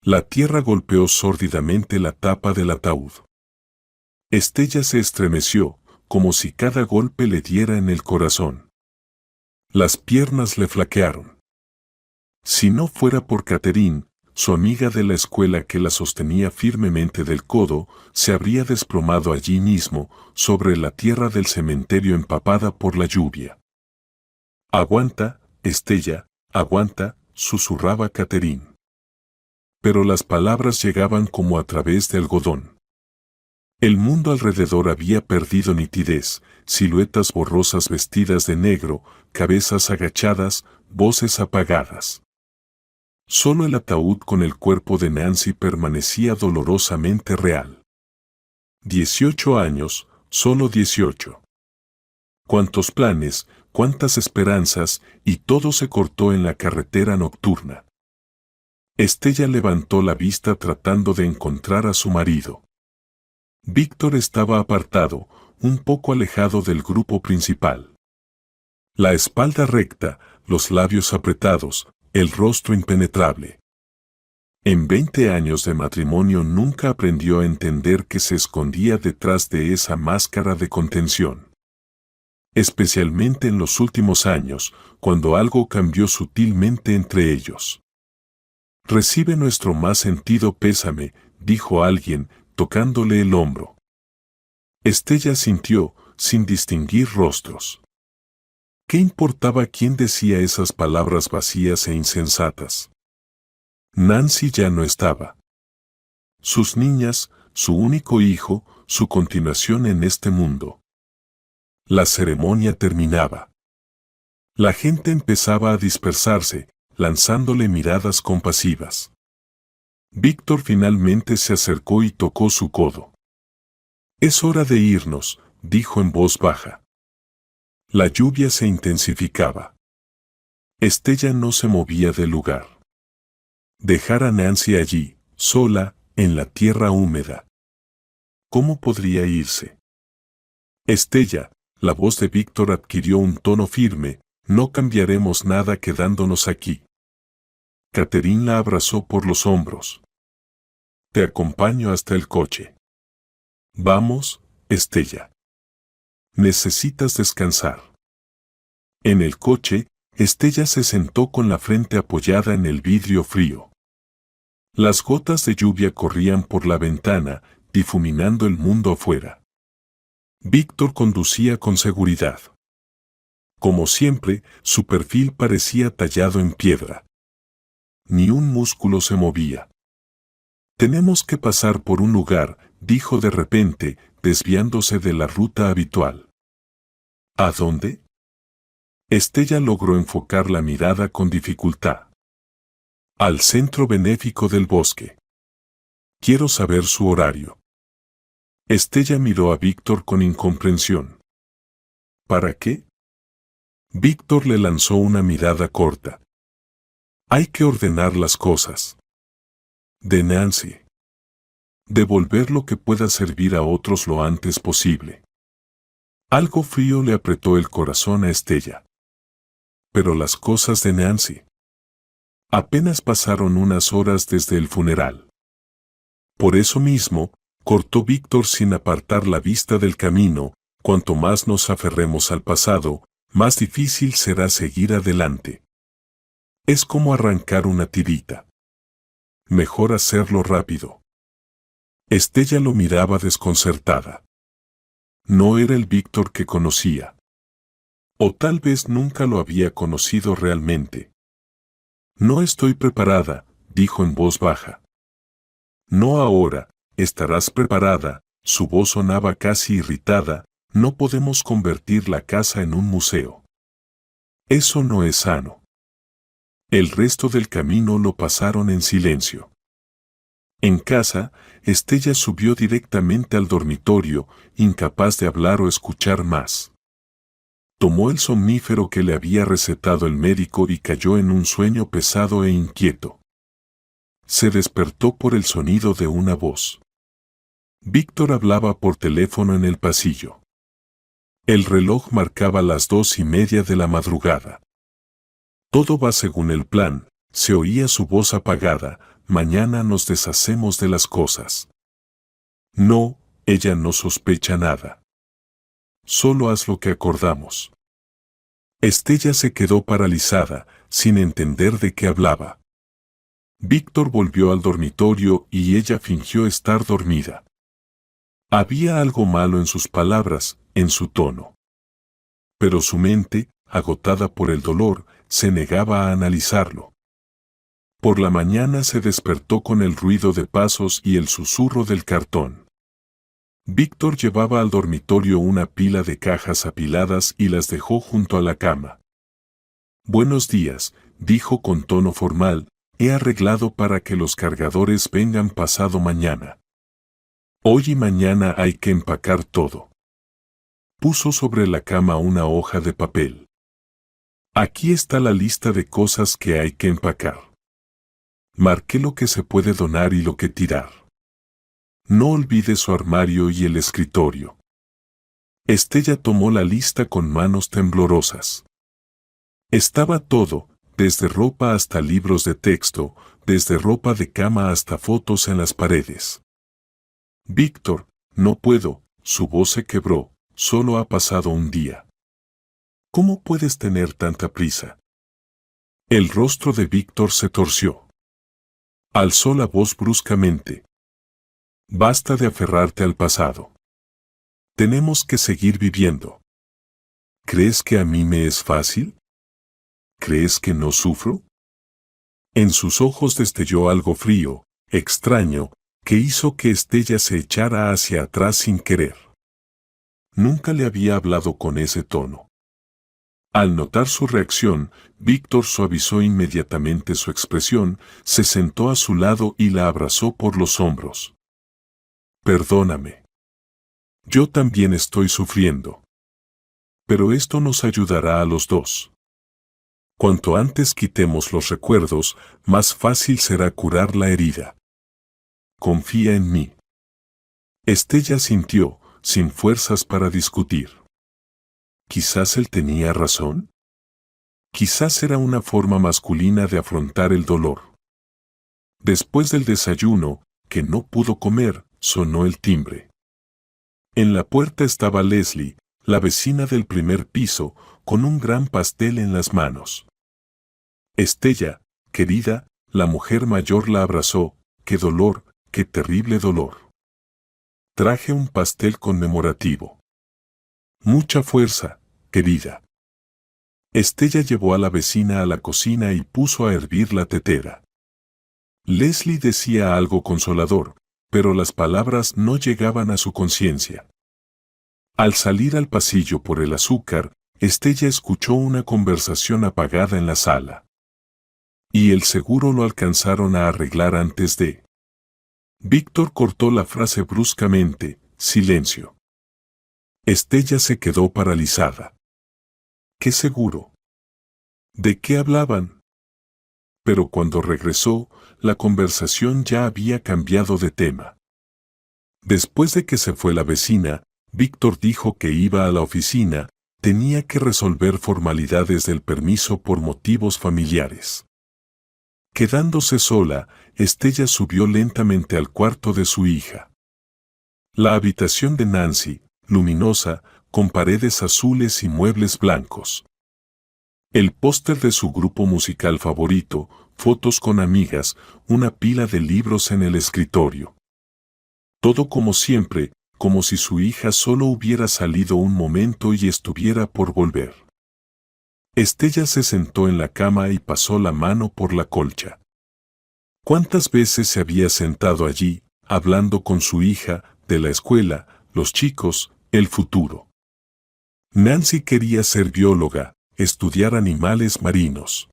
La tierra golpeó sórdidamente la tapa del ataúd. Estella se estremeció, como si cada golpe le diera en el corazón. Las piernas le flaquearon. Si no fuera por Catherine, su amiga de la escuela que la sostenía firmemente del codo, se habría desplomado allí mismo, sobre la tierra del cementerio empapada por la lluvia. «Aguanta, Estella, aguanta», susurraba Catherine. Pero las palabras llegaban como a través de algodón. El mundo alrededor había perdido nitidez, siluetas borrosas vestidas de negro, cabezas agachadas, voces apagadas. Solo el ataúd con el cuerpo de Nancy permanecía dolorosamente real. 18 años, solo 18. Cuántos planes, cuántas esperanzas, y todo se cortó en la carretera nocturna. Estella levantó la vista tratando de encontrar a su marido. Víctor estaba apartado, un poco alejado del grupo principal. La espalda recta, los labios apretados, el rostro impenetrable. En 20 años de matrimonio nunca aprendió a entender que se escondía detrás de esa máscara de contención. Especialmente en los últimos años, cuando algo cambió sutilmente entre ellos. «Recibe nuestro más sentido pésame», dijo alguien, tocándole el hombro. Estella sintió, sin distinguir rostros. ¿Qué importaba quién decía esas palabras vacías e insensatas? Nancy ya no estaba. Sus niñas, su único hijo, su continuación en este mundo. La ceremonia terminaba. La gente empezaba a dispersarse, lanzándole miradas compasivas. Víctor finalmente se acercó y tocó su codo. «Es hora de irnos», dijo en voz baja. La lluvia se intensificaba. Estella no se movía del lugar. Dejar a Nancy allí, sola, en la tierra húmeda. ¿Cómo podría irse? «Estella», la voz de Víctor adquirió un tono firme, «no cambiaremos nada quedándonos aquí». Catherine la abrazó por los hombros. «Te acompaño hasta el coche». «Vamos, Estella. Necesitas descansar». En el coche, Estella se sentó con la frente apoyada en el vidrio frío. Las gotas de lluvia corrían por la ventana, difuminando el mundo afuera. Víctor conducía con seguridad. Como siempre, su perfil parecía tallado en piedra. Ni un músculo se movía. «Tenemos que pasar por un lugar», dijo de repente, desviándose de la ruta habitual. «¿A dónde?» Estella logró enfocar la mirada con dificultad. «Al centro benéfico del bosque. Quiero saber su horario». Estella miró a Víctor con incomprensión. «¿Para qué?» Víctor le lanzó una mirada corta. «Hay que ordenar las cosas. De Nancy. Devolver lo que pueda servir a otros lo antes posible». Algo frío le apretó el corazón a Estella. Pero las cosas de Nancy. Apenas pasaron unas horas desde el funeral. Por eso mismo, cortó Víctor sin apartar la vista del camino, cuanto más nos aferremos al pasado, más difícil será seguir adelante. Es como arrancar una tirita. Mejor hacerlo rápido. Estella lo miraba desconcertada. No era el Víctor que conocía. O tal vez nunca lo había conocido realmente. «No estoy preparada», dijo en voz baja. «No ahora, estarás preparada», su voz sonaba casi irritada, «no podemos convertir la casa en un museo. Eso no es sano». El resto del camino lo pasaron en silencio. En casa, Estella subió directamente al dormitorio, incapaz de hablar o escuchar más. Tomó el somnífero que le había recetado el médico y cayó en un sueño pesado e inquieto. Se despertó por el sonido de una voz. Víctor hablaba por teléfono en el pasillo. El reloj marcaba las 2:30 de la madrugada. «Todo va según el plan», se oía su voz apagada, mañana nos deshacemos de las cosas. No, ella no sospecha nada. Solo haz lo que acordamos. Estella se quedó paralizada, sin entender de qué hablaba. Víctor volvió al dormitorio y ella fingió estar dormida. Había algo malo en sus palabras, en su tono. Pero su mente, agotada por el dolor, se negaba a analizarlo. Por la mañana se despertó con el ruido de pasos y el susurro del cartón. Víctor llevaba al dormitorio una pila de cajas apiladas y las dejó junto a la cama. «Buenos días», dijo con tono formal, «he arreglado para que los cargadores vengan pasado mañana. Hoy y mañana hay que empacar todo». Puso sobre la cama una hoja de papel. «Aquí está la lista de cosas que hay que empacar. Marqué lo que se puede donar y lo que tirar. No olvide su armario y el escritorio». Estella tomó la lista con manos temblorosas. Estaba todo, desde ropa hasta libros de texto, desde ropa de cama hasta fotos en las paredes. «Víctor, no puedo», su voz se quebró, «solo ha pasado un día. ¿Cómo puedes tener tanta prisa?». El rostro de Víctor se torció. Alzó la voz bruscamente. «Basta de aferrarte al pasado. Tenemos que seguir viviendo. ¿Crees que a mí me es fácil? ¿Crees que no sufro?». En sus ojos destelló algo frío, extraño, que hizo que Estella se echara hacia atrás sin querer. Nunca le había hablado con ese tono. Al notar su reacción, Víctor suavizó inmediatamente su expresión, se sentó a su lado y la abrazó por los hombros. «Perdóname. Yo también estoy sufriendo. Pero esto nos ayudará a los dos. Cuanto antes quitemos los recuerdos, más fácil será curar la herida. Confía en mí». Estella sintió, sin fuerzas para discutir. Quizás él tenía razón. Quizás era una forma masculina de afrontar el dolor. Después del desayuno, que no pudo comer, sonó el timbre. En la puerta estaba Leslie, la vecina del primer piso, con un gran pastel en las manos. «Estella, querida», la mujer mayor la abrazó. «Qué dolor, qué terrible dolor. Traje un pastel conmemorativo. Mucha fuerza, querida». Estella llevó a la vecina a la cocina y puso a hervir la tetera. Leslie decía algo consolador, pero las palabras no llegaban a su conciencia. Al salir al pasillo por el azúcar, Estella escuchó una conversación apagada en la sala. «Y el seguro lo alcanzaron a arreglar antes de». Víctor cortó la frase bruscamente. Silencio. Estella se quedó paralizada. «¿Qué seguro? ¿De qué hablaban?». Pero cuando regresó, la conversación ya había cambiado de tema. Después de que se fue la vecina, Víctor dijo que iba a la oficina, tenía que resolver formalidades del permiso por motivos familiares. Quedándose sola, Estella subió lentamente al cuarto de su hija. La habitación de Nancy, luminosa, con paredes azules y muebles blancos. El póster de su grupo musical favorito, fotos con amigas, una pila de libros en el escritorio. Todo como siempre, como si su hija solo hubiera salido un momento y estuviera por volver. Estella se sentó en la cama y pasó la mano por la colcha. ¿Cuántas veces se había sentado allí, hablando con su hija, de la escuela, los chicos, el futuro? Nancy quería ser bióloga, estudiar animales marinos.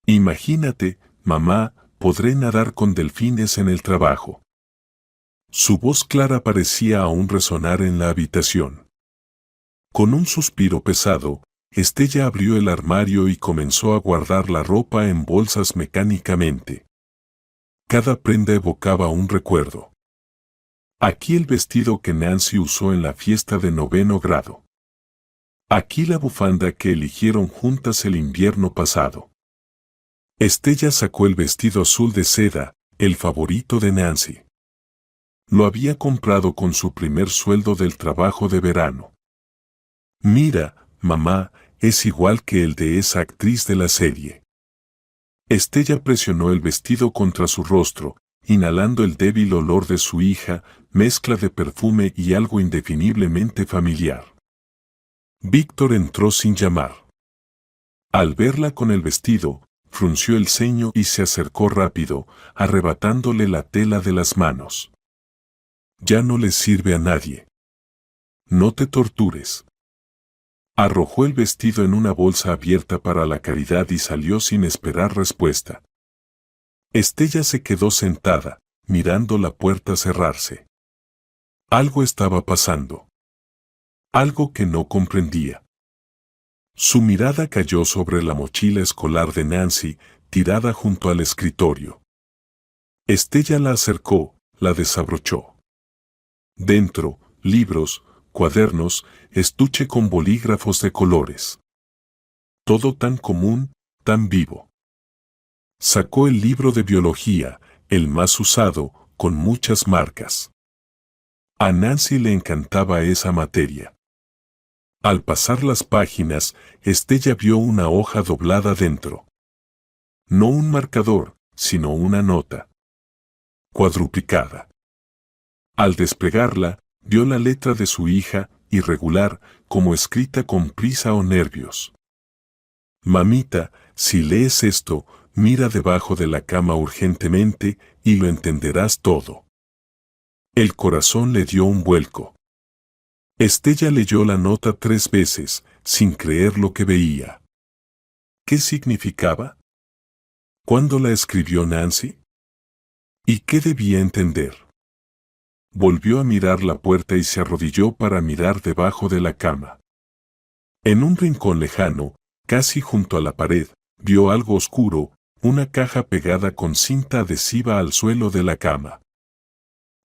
«Imagínate, mamá, podré nadar con delfines en el trabajo». Su voz clara parecía aún resonar en la habitación. Con un suspiro pesado, Estella abrió el armario y comenzó a guardar la ropa en bolsas mecánicamente. Cada prenda evocaba un recuerdo. Aquí el vestido que Nancy usó en la fiesta de 9º grado. Aquí la bufanda que eligieron juntas el invierno pasado. Estella sacó el vestido azul de seda, el favorito de Nancy. Lo había comprado con su primer sueldo del trabajo de verano. Mira, mamá, es igual que el de esa actriz de la serie. Estella presionó el vestido contra su rostro, inhalando el débil olor de su hija, mezcla de perfume y algo indefiniblemente familiar. Víctor entró sin llamar. Al verla con el vestido, frunció el ceño y se acercó rápido, arrebatándole la tela de las manos. Ya no le sirve a nadie. No te tortures. Arrojó el vestido en una bolsa abierta para la caridad y salió sin esperar respuesta. Estella se quedó sentada, mirando la puerta cerrarse. Algo estaba pasando. Algo que no comprendía. Su mirada cayó sobre la mochila escolar de Nancy, tirada junto al escritorio. Estella la acercó, la desabrochó. Dentro, libros, cuadernos, estuche con bolígrafos de colores. Todo tan común, tan vivo. Sacó el libro de biología, el más usado, con muchas marcas. A Nancy le encantaba esa materia. Al pasar las páginas, Estella vio una hoja doblada dentro. No un marcador, sino una nota. Cuadruplicada. Al desplegarla, vio la letra de su hija, irregular, como escrita con prisa o nervios. Mamita, si lees esto, mira debajo de la cama urgentemente y lo entenderás todo. El corazón le dio un vuelco. Estella leyó la nota 3 veces, sin creer lo que veía. ¿Qué significaba? ¿Cuándo la escribió Nancy? ¿Y qué debía entender? Volvió a mirar la puerta y se arrodilló para mirar debajo de la cama. En un rincón lejano, casi junto a la pared, vio algo oscuro, una caja pegada con cinta adhesiva al suelo de la cama.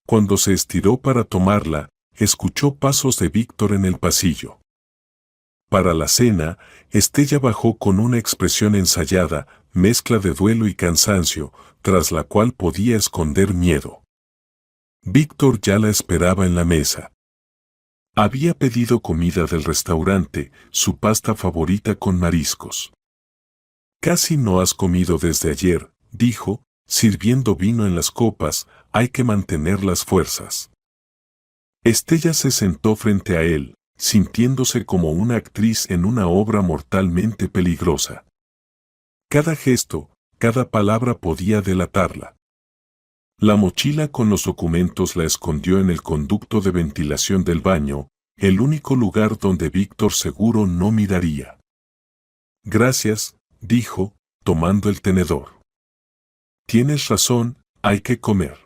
Cuando se estiró para tomarla, escuchó pasos de Víctor en el pasillo. Para la cena, Estella bajó con una expresión ensayada, mezcla de duelo y cansancio, tras la cual podía esconder miedo. Víctor ya la esperaba en la mesa. Había pedido comida del restaurante, su pasta favorita con mariscos. Casi no has comido desde ayer, dijo, sirviendo vino en las copas, hay que mantener las fuerzas. Estella se sentó frente a él, sintiéndose como una actriz en una obra mortalmente peligrosa. Cada gesto, cada palabra podía delatarla. La mochila con los documentos la escondió en el conducto de ventilación del baño, el único lugar donde Víctor seguro no miraría. Gracias, dijo, tomando el tenedor. Tienes razón, hay que comer.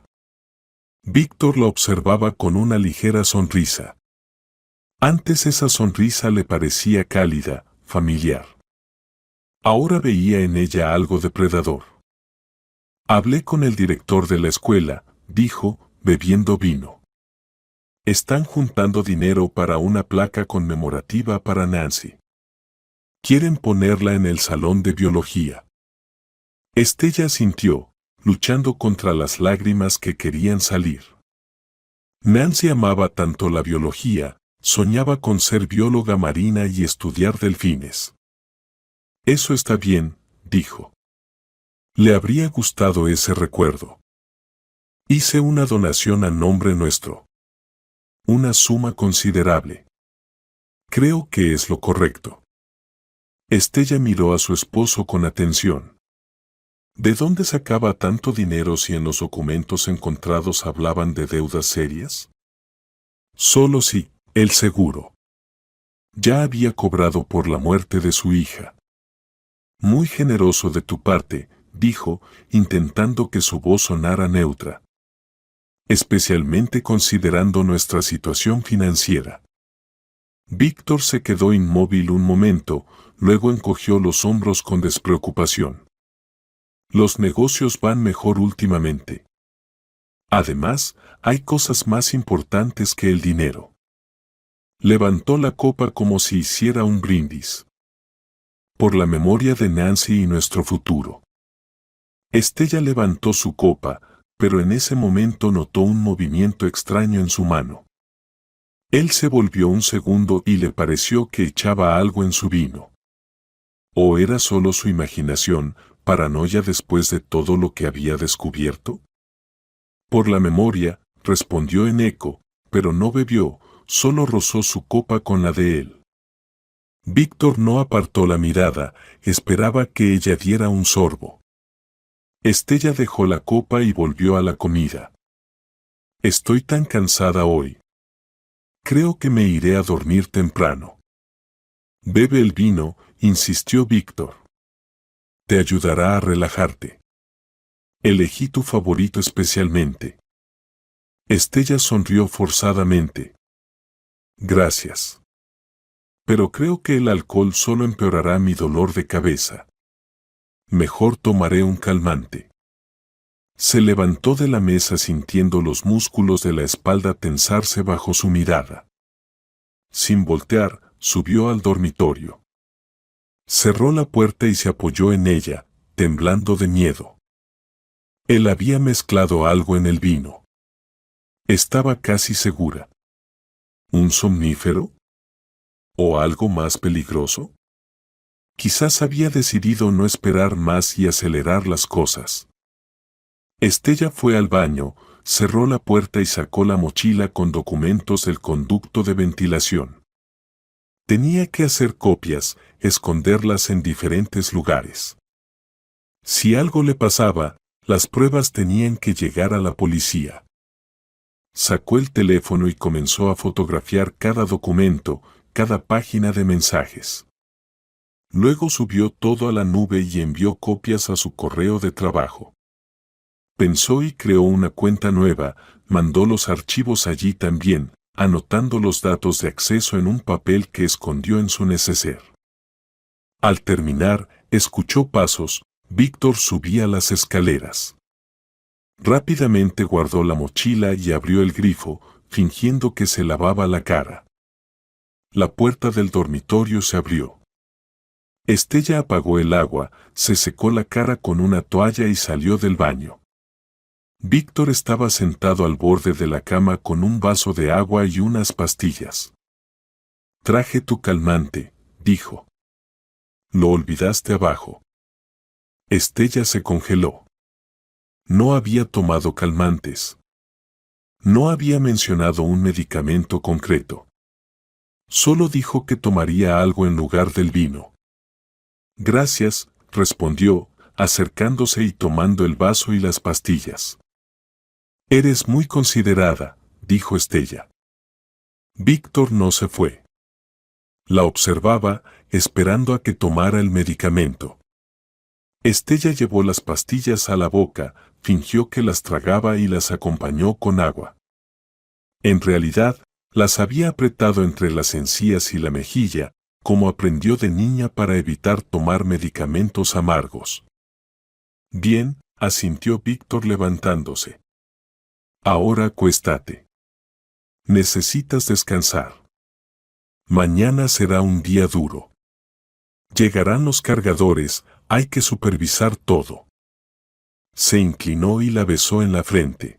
Víctor lo observaba con una ligera sonrisa. Antes esa sonrisa le parecía cálida, familiar. Ahora veía en ella algo depredador. Hablé con el director de la escuela, dijo, bebiendo vino. Están juntando dinero para una placa conmemorativa para Nancy. Quieren ponerla en el salón de biología. Estella asintió, luchando contra las lágrimas que querían salir. Nancy amaba tanto la biología, soñaba con ser bióloga marina y estudiar delfines. Eso está bien, dijo. Le habría gustado ese recuerdo. Hice una donación a nombre nuestro. Una suma considerable. Creo que es lo correcto. Estella miró a su esposo con atención. ¿De dónde sacaba tanto dinero si en los documentos encontrados hablaban de deudas serias? Solo sí, el seguro. Ya había cobrado por la muerte de su hija. Muy generoso de tu parte, dijo, intentando que su voz sonara neutra. Especialmente considerando nuestra situación financiera. Víctor se quedó inmóvil un momento, luego encogió los hombros con despreocupación. Los negocios van mejor últimamente. Además, hay cosas más importantes que el dinero. Levantó la copa como si hiciera un brindis. Por la memoria de Nancy y nuestro futuro. Estella levantó su copa, pero en ese momento notó un movimiento extraño en su mano. Él se volvió un segundo y le pareció que echaba algo en su vino. ¿O era solo su imaginación, paranoia después de todo lo que había descubierto? Por la memoria, respondió en eco, pero no bebió, solo rozó su copa con la de él. Víctor no apartó la mirada, esperaba que ella diera un sorbo. Estella dejó la copa y volvió a la comida. Estoy tan cansada hoy. Creo que me iré a dormir temprano. Bebe el vino, insistió Víctor. Te ayudará a relajarte. Elegí tu favorito especialmente. Estella sonrió forzadamente. Gracias. Pero creo que el alcohol solo empeorará mi dolor de cabeza. Mejor tomaré un calmante. Se levantó de la mesa sintiendo los músculos de la espalda tensarse bajo su mirada. Sin voltear, subió al dormitorio. Cerró la puerta y se apoyó en ella, temblando de miedo. Él había mezclado algo en el vino. Estaba casi segura. ¿Un somnífero? ¿O algo más peligroso? Quizás había decidido no esperar más y acelerar las cosas. Estella fue al baño, cerró la puerta y sacó la mochila con documentos del conducto de ventilación. Tenía que hacer copias, esconderlas en diferentes lugares. Si algo le pasaba, las pruebas tenían que llegar a la policía. Sacó el teléfono y comenzó a fotografiar cada documento, cada página de mensajes. Luego subió todo a la nube y envió copias a su correo de trabajo. Pensó y creó una cuenta nueva, mandó los archivos allí también, anotando los datos de acceso en un papel que escondió en su neceser. Al terminar, escuchó pasos, Víctor subía las escaleras. Rápidamente guardó la mochila y abrió el grifo, fingiendo que se lavaba la cara. La puerta del dormitorio se abrió. Estella apagó el agua, se secó la cara con una toalla y salió del baño. Víctor estaba sentado al borde de la cama con un vaso de agua y unas pastillas. Traje tu calmante, dijo. Lo olvidaste abajo. Estella se congeló. No había tomado calmantes. No había mencionado un medicamento concreto. Solo dijo que tomaría algo en lugar del vino. Gracias, respondió, acercándose y tomando el vaso y las pastillas. Eres muy considerada, dijo Estella. Víctor no se fue. La observaba, esperando a que tomara el medicamento. Estella llevó las pastillas a la boca, fingió que las tragaba y las acompañó con agua. En realidad, las había apretado entre las encías y la mejilla, como aprendió de niña para evitar tomar medicamentos amargos. Bien, asintió Víctor levantándose. Ahora acuéstate. Necesitas descansar. Mañana será un día duro. Llegarán los cargadores, hay que supervisar todo. Se inclinó y la besó en la frente.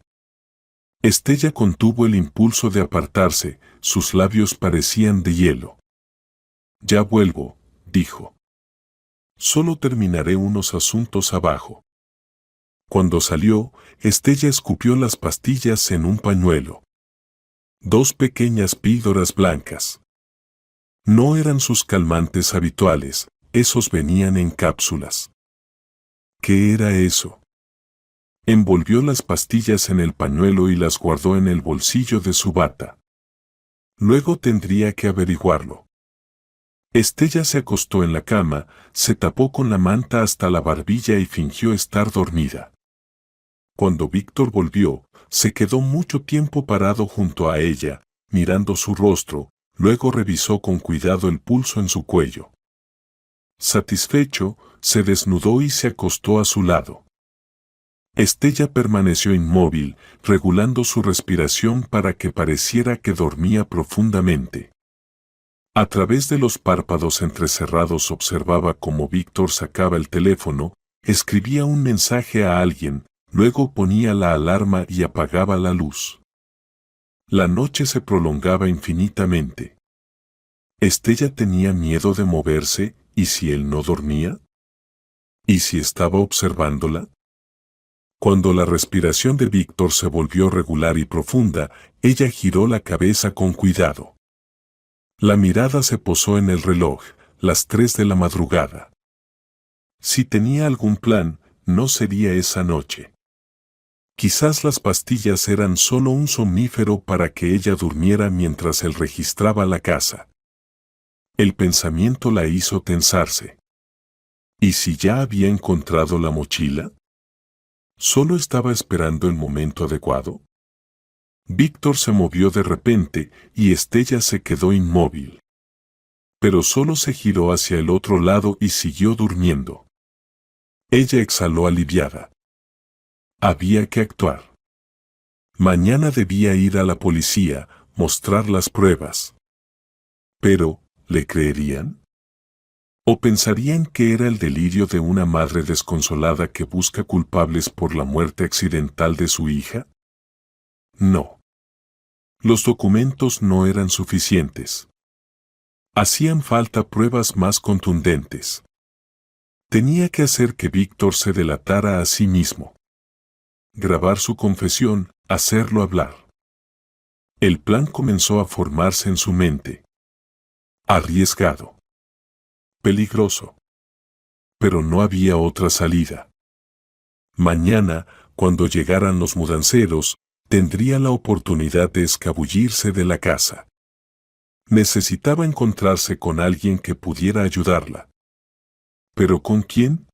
Estella contuvo el impulso de apartarse, sus labios parecían de hielo. Ya vuelvo, dijo. Solo terminaré unos asuntos abajo. Cuando salió, Estella escupió las pastillas en un pañuelo. 2 pequeñas píldoras blancas. No eran sus calmantes habituales, esos venían en cápsulas. ¿Qué era eso? Envolvió las pastillas en el pañuelo y las guardó en el bolsillo de su bata. Luego tendría que averiguarlo. Estella se acostó en la cama, se tapó con la manta hasta la barbilla y fingió estar dormida. Cuando Víctor volvió, se quedó mucho tiempo parado junto a ella, mirando su rostro, luego revisó con cuidado el pulso en su cuello. Satisfecho, se desnudó y se acostó a su lado. Estella permaneció inmóvil, regulando su respiración para que pareciera que dormía profundamente. A través de los párpados entrecerrados observaba cómo Víctor sacaba el teléfono, escribía un mensaje a alguien, luego ponía la alarma y apagaba la luz. La noche se prolongaba infinitamente. Estella tenía miedo de moverse, ¿y si él no dormía? ¿Y si estaba observándola? Cuando la respiración de Víctor se volvió regular y profunda, ella giró la cabeza con cuidado. La mirada se posó en el reloj, las 3 de la madrugada. Si tenía algún plan, no sería esa noche. Quizás las pastillas eran solo un somnífero para que ella durmiera mientras él registraba la casa. El pensamiento la hizo tensarse. ¿Y si ya había encontrado la mochila? ¿Solo estaba esperando el momento adecuado? Víctor se movió de repente y Estella se quedó inmóvil. Pero solo se giró hacia el otro lado y siguió durmiendo. Ella exhaló aliviada. Había que actuar. Mañana debía ir a la policía, mostrar las pruebas. Pero, ¿le creerían? ¿O pensarían que era el delirio de una madre desconsolada que busca culpables por la muerte accidental de su hija? No. Los documentos no eran suficientes. Hacían falta pruebas más contundentes. Tenía que hacer que Víctor se delatara a sí mismo. Grabar su confesión, hacerlo hablar. El plan comenzó a formarse en su mente. Arriesgado. Peligroso. Pero no había otra salida. Mañana, cuando llegaran los mudanceros, tendría la oportunidad de escabullirse de la casa. Necesitaba encontrarse con alguien que pudiera ayudarla. ¿Pero con quién?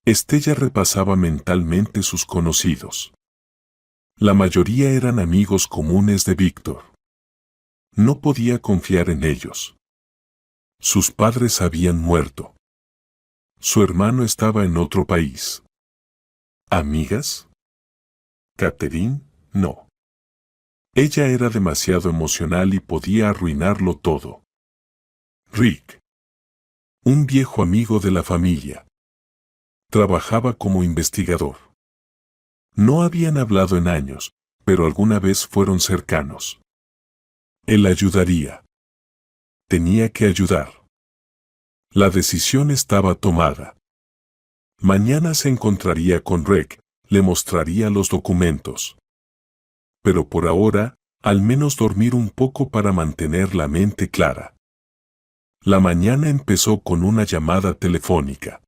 Estella repasaba mentalmente sus conocidos. La mayoría eran amigos comunes de Víctor. No podía confiar en ellos. Sus padres habían muerto. Su hermano estaba en otro país. ¿Amigas? Catherine, no. Ella era demasiado emocional y podía arruinarlo todo. Rick. Un viejo amigo de la familia. Trabajaba como investigador. No habían hablado en años, pero alguna vez fueron cercanos. Él ayudaría. Tenía que ayudar. La decisión estaba tomada. Mañana se encontraría con Rick, le mostraría los documentos. Pero por ahora, al menos dormir un poco para mantener la mente clara. La mañana empezó con una llamada telefónica.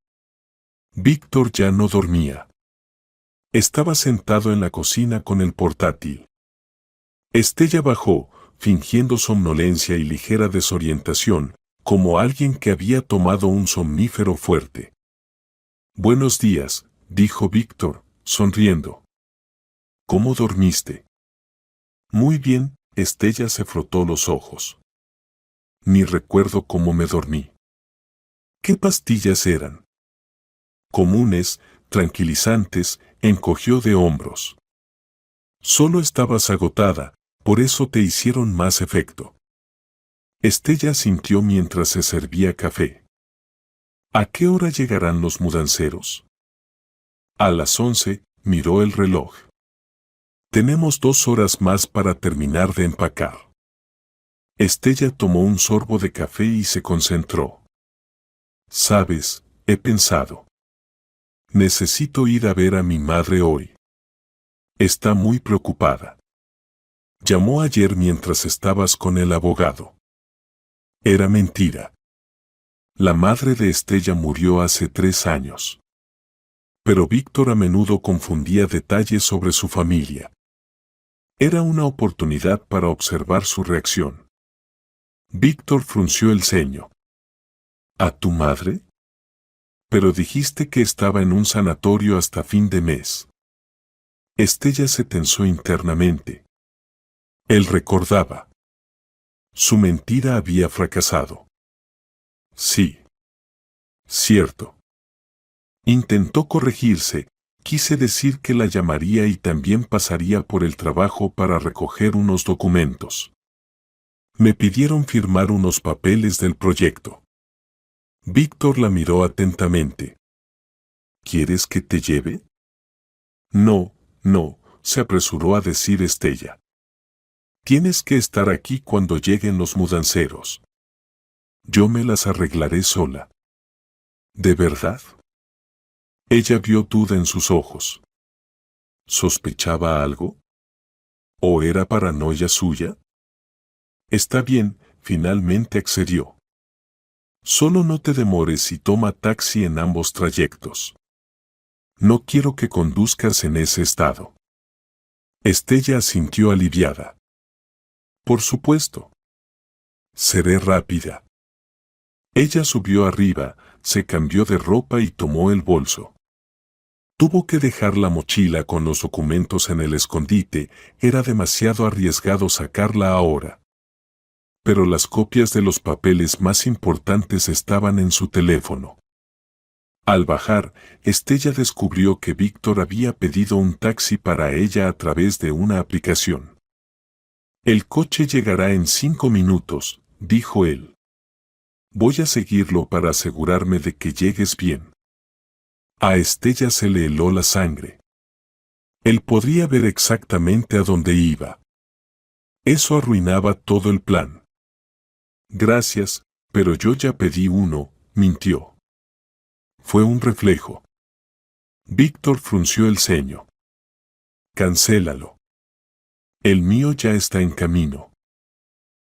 Víctor ya no dormía. Estaba sentado en la cocina con el portátil. Estella bajó, fingiendo somnolencia y ligera desorientación, como alguien que había tomado un somnífero fuerte. Buenos días, dijo Víctor, sonriendo. ¿Cómo dormiste? Muy bien, Estella se frotó los ojos. Ni recuerdo cómo me dormí. ¿Qué pastillas eran? Comunes, tranquilizantes, encogió de hombros. Solo estabas agotada, por eso te hicieron más efecto. Estella sintió mientras se servía café. ¿A qué hora llegarán los mudanceros? A las 11, miró el reloj. Tenemos 2 horas más para terminar de empacar. Estella tomó un sorbo de café y se concentró. Sabes, he pensado. Necesito ir a ver a mi madre hoy. Está muy preocupada. Llamó ayer mientras estabas con el abogado. Era mentira. La madre de Estella murió hace 3 años. Pero Víctor a menudo confundía detalles sobre su familia. Era una oportunidad para observar su reacción. Víctor frunció el ceño. ¿A tu madre? Pero dijiste que estaba en un sanatorio hasta fin de mes. Estella se tensó internamente. Él recordaba. Su mentira había fracasado. Sí. Cierto. Intentó corregirse, quise decir que la llamaría y también pasaría por el trabajo para recoger unos documentos. Me pidieron firmar unos papeles del proyecto. Víctor la miró atentamente. ¿Quieres que te lleve? No, no, se apresuró a decir Estella. Tienes que estar aquí cuando lleguen los mudanceros. Yo me las arreglaré sola. ¿De verdad? Ella vio duda en sus ojos. ¿Sospechaba algo? ¿O era paranoia suya? Está bien, finalmente accedió. Solo no te demores y toma taxi en ambos trayectos. No quiero que conduzcas en ese estado. Estella asintió aliviada. Por supuesto. Seré rápida. Ella subió arriba, se cambió de ropa y tomó el bolso. Tuvo que dejar la mochila con los documentos en el escondite, era demasiado arriesgado sacarla ahora. Pero las copias de los papeles más importantes estaban en su teléfono. Al bajar, Estella descubrió que Víctor había pedido un taxi para ella a través de una aplicación. El coche llegará en 5 minutos, dijo él. Voy a seguirlo para asegurarme de que llegues bien. A Estella se le heló la sangre. Él podría ver exactamente a dónde iba. Eso arruinaba todo el plan. Gracias, pero yo ya pedí uno, mintió. Fue un reflejo. Víctor frunció el ceño. Cancélalo. El mío ya está en camino.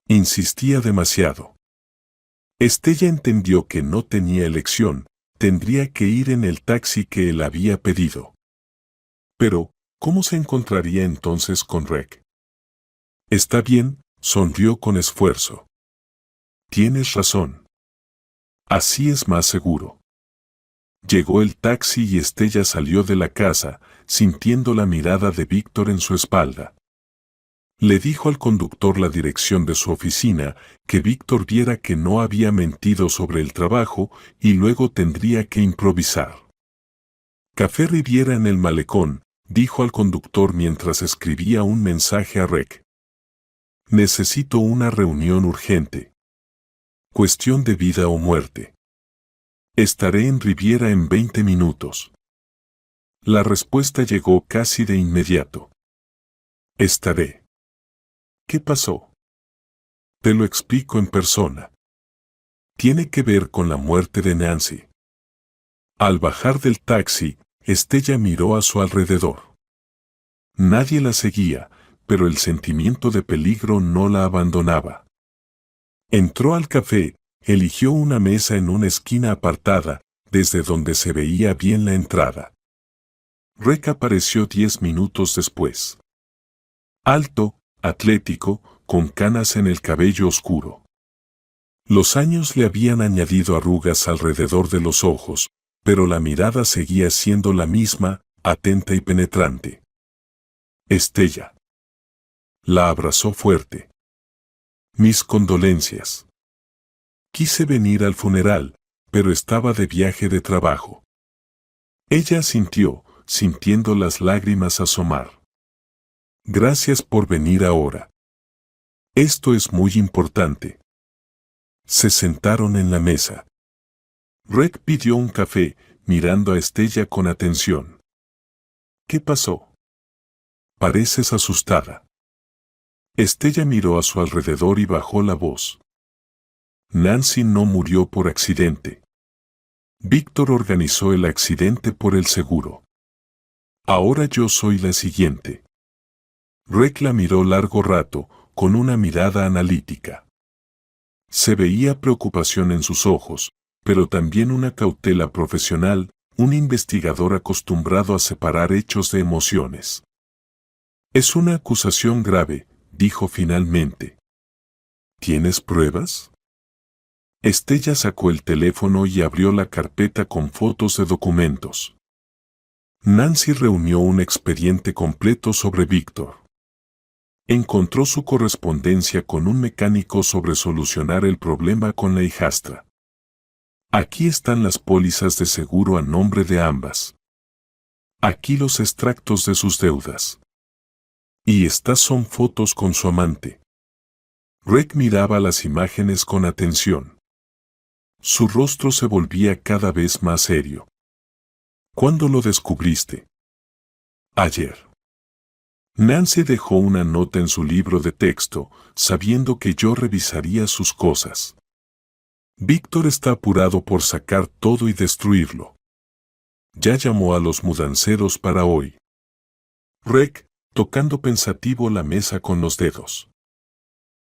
Insistía demasiado. Estella entendió que no tenía elección, tendría que ir en el taxi que él había pedido. Pero, ¿cómo se encontraría entonces con Rec? Está bien, sonrió con esfuerzo. Tienes razón. Así es más seguro. Llegó el taxi y Estella salió de la casa, sintiendo la mirada de Víctor en su espalda. Le dijo al conductor la dirección de su oficina, que Víctor viera que no había mentido sobre el trabajo y luego tendría que improvisar. Café Riviera en el malecón, dijo al conductor mientras escribía un mensaje a Rec. Necesito una reunión urgente. Cuestión de vida o muerte. Estaré en Riviera en 20 minutos. La respuesta llegó casi de inmediato. Estaré. ¿Qué pasó? Te lo explico en persona. Tiene que ver con la muerte de Nancy. Al bajar del taxi, Estella miró a su alrededor. Nadie la seguía, pero el sentimiento de peligro no la abandonaba. Entró al café, eligió una mesa en una esquina apartada, desde donde se veía bien la entrada. Rec apareció 10 minutos después. Alto, atlético, con canas en el cabello oscuro. Los años le habían añadido arrugas alrededor de los ojos, pero la mirada seguía siendo la misma, atenta y penetrante. Estella. La abrazó fuerte. Mis condolencias. Quise venir al funeral, pero estaba de viaje de trabajo. Ella asintió, sintiendo las lágrimas asomar. Gracias por venir ahora. Esto es muy importante. Se sentaron en la mesa. Rec pidió un café, mirando a Estella con atención. ¿Qué pasó? Pareces asustada. Estella miró a su alrededor y bajó la voz. Nancy no murió por accidente. Víctor organizó el accidente por el seguro. Ahora yo soy la siguiente. Rec la miró largo rato, con una mirada analítica. Se veía preocupación en sus ojos, pero también una cautela profesional, un investigador acostumbrado a separar hechos de emociones. Es una acusación grave, dijo finalmente. ¿Tienes pruebas? Estella sacó el teléfono y abrió la carpeta con fotos de documentos. Nancy reunió un expediente completo sobre Víctor. Encontró su correspondencia con un mecánico sobre solucionar el problema con la hijastra. Aquí están las pólizas de seguro a nombre de ambas. Aquí los extractos de sus deudas. Y estas son fotos con su amante. Rec miraba las imágenes con atención. Su rostro se volvía cada vez más serio. ¿Cuándo lo descubriste? Ayer. Nancy dejó una nota en su libro de texto, sabiendo que yo revisaría sus cosas. Víctor está apurado por sacar todo y destruirlo. Ya llamó a los mudanceros para hoy. Rec, tocando pensativo la mesa con los dedos.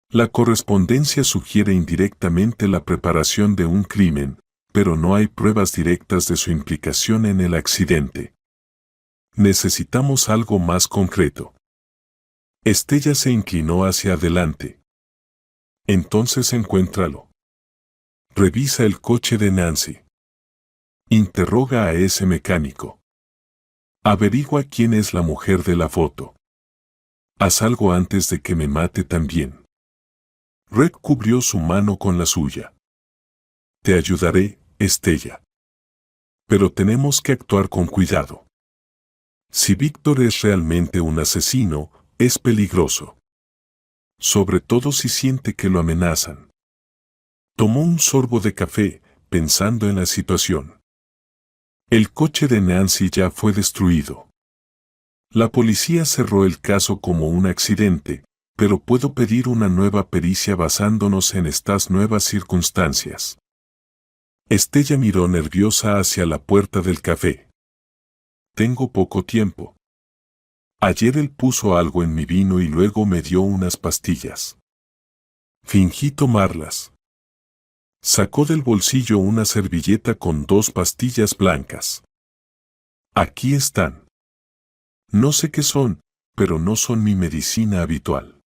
La correspondencia sugiere indirectamente la preparación de un crimen, pero no hay pruebas directas de su implicación en el accidente. Necesitamos algo más concreto. Estella se inclinó hacia adelante. Entonces encuéntralo. Revisa el coche de Nancy. Interroga a ese mecánico. Averigua quién es la mujer de la foto. Haz algo antes de que me mate también. Red cubrió su mano con la suya. Te ayudaré, Estella. Pero tenemos que actuar con cuidado. Si Víctor es realmente un asesino, es peligroso. Sobre todo si siente que lo amenazan. Tomó un sorbo de café, pensando en la situación. El coche de Nancy ya fue destruido. La policía cerró el caso como un accidente, pero puedo pedir una nueva pericia basándonos en estas nuevas circunstancias. Estella miró nerviosa hacia la puerta del café. Tengo poco tiempo. Ayer él puso algo en mi vino y luego me dio unas pastillas. Fingí tomarlas. Sacó del bolsillo una servilleta con 2 pastillas blancas. Aquí están. No sé qué son, pero no son mi medicina habitual.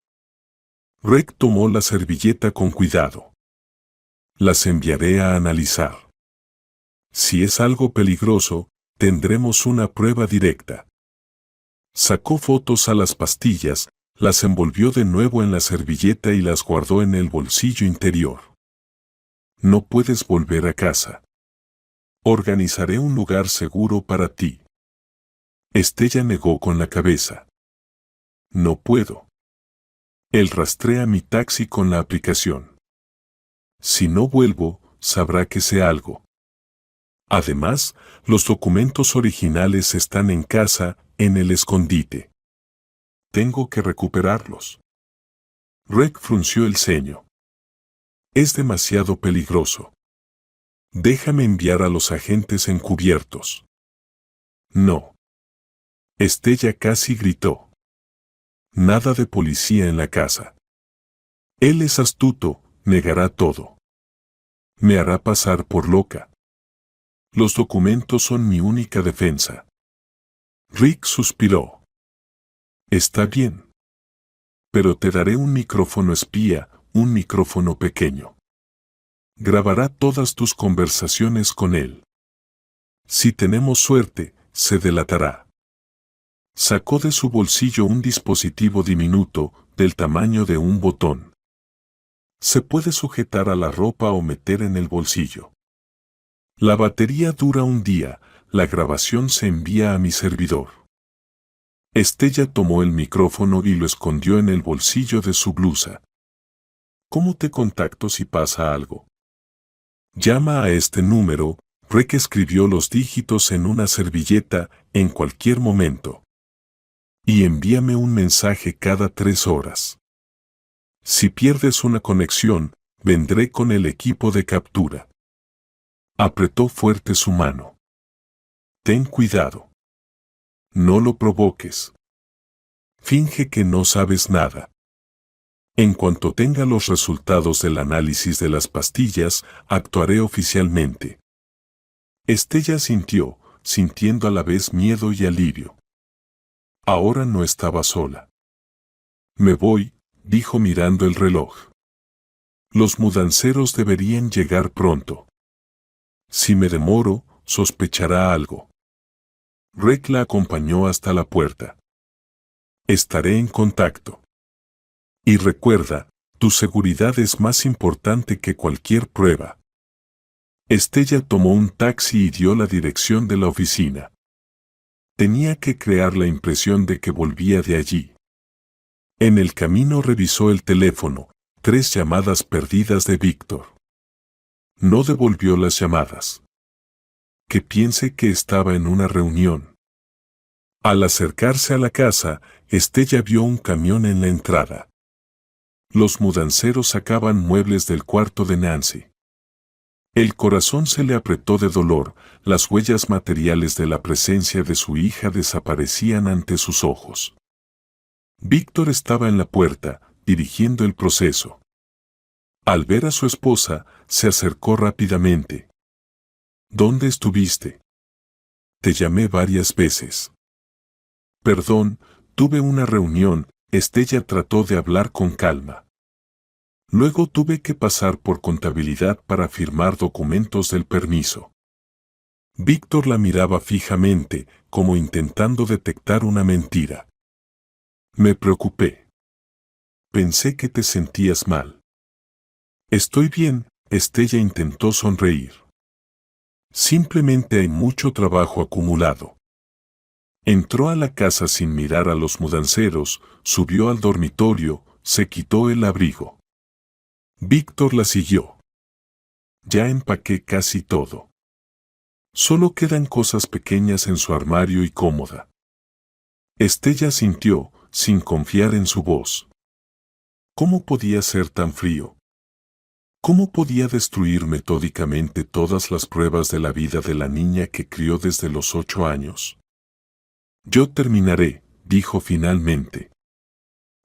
Rec tomó la servilleta con cuidado. Las enviaré a analizar. Si es algo peligroso, tendremos una prueba directa. Sacó fotos a las pastillas, las envolvió de nuevo en la servilleta y las guardó en el bolsillo interior. No puedes volver a casa. Organizaré un lugar seguro para ti. Estella negó con la cabeza. No puedo. Él rastrea mi taxi con la aplicación. Si no vuelvo, sabrá que sé algo. Además, los documentos originales están en casa, en el escondite. Tengo que recuperarlos. Rec frunció el ceño. Es demasiado peligroso. Déjame enviar a los agentes encubiertos. No. Estella casi gritó. Nada de policía en la casa. Él es astuto, negará todo. Me hará pasar por loca. Los documentos son mi única defensa. Rick suspiró. Está bien. Pero te daré un micrófono espía, un micrófono pequeño. Grabará todas tus conversaciones con él. Si tenemos suerte, se delatará. Sacó de su bolsillo un dispositivo diminuto, del tamaño de un botón. Se puede sujetar a la ropa o meter en el bolsillo. La batería dura un día, la grabación se envía a mi servidor. Estella tomó el micrófono y lo escondió en el bolsillo de su blusa. ¿Cómo te contacto si pasa algo? Llama a este número. Rec escribió los dígitos en una servilleta, en cualquier momento. Y envíame un mensaje cada 3 horas. Si pierdes una conexión, vendré con el equipo de captura. Apretó fuerte su mano. Ten cuidado. No lo provoques. Finge que no sabes nada. En cuanto tenga los resultados del análisis de las pastillas, actuaré oficialmente. Estella sintió, sintiendo a la vez miedo y alivio. Ahora no estaba sola. Me voy, dijo mirando el reloj. Los mudanceros deberían llegar pronto. Si me demoro, sospechará algo. Rec la acompañó hasta la puerta. Estaré en contacto. Y recuerda, tu seguridad es más importante que cualquier prueba. Estella tomó un taxi y dio la dirección de la oficina. Tenía que crear la impresión de que volvía de allí. En el camino revisó el teléfono, 3 llamadas perdidas de Víctor. No devolvió las llamadas. Que piense que estaba en una reunión. Al acercarse a la casa, Estella vio un camión en la entrada. Los mudanceros sacaban muebles del cuarto de Nancy. El corazón se le apretó de dolor, las huellas materiales de la presencia de su hija desaparecían ante sus ojos. Víctor estaba en la puerta, dirigiendo el proceso. Al ver a su esposa, se acercó rápidamente. ¿Dónde estuviste? Te llamé varias veces. Perdón, tuve una reunión, Estella trató de hablar con calma. Luego tuve que pasar por contabilidad para firmar documentos del permiso. Víctor la miraba fijamente, como intentando detectar una mentira. Me preocupé. Pensé que te sentías mal. Estoy bien, Estella intentó sonreír. Simplemente hay mucho trabajo acumulado. Entró a la casa sin mirar a los mudanceros, subió al dormitorio, se quitó el abrigo. Víctor la siguió. Ya empaqué casi todo. Solo quedan cosas pequeñas en su armario y cómoda. Estella sintió, sin confiar en su voz. ¿Cómo podía ser tan frío? ¿Cómo podía destruir metódicamente todas las pruebas de la vida de la niña que crió desde los 8 años? Yo terminaré, dijo finalmente.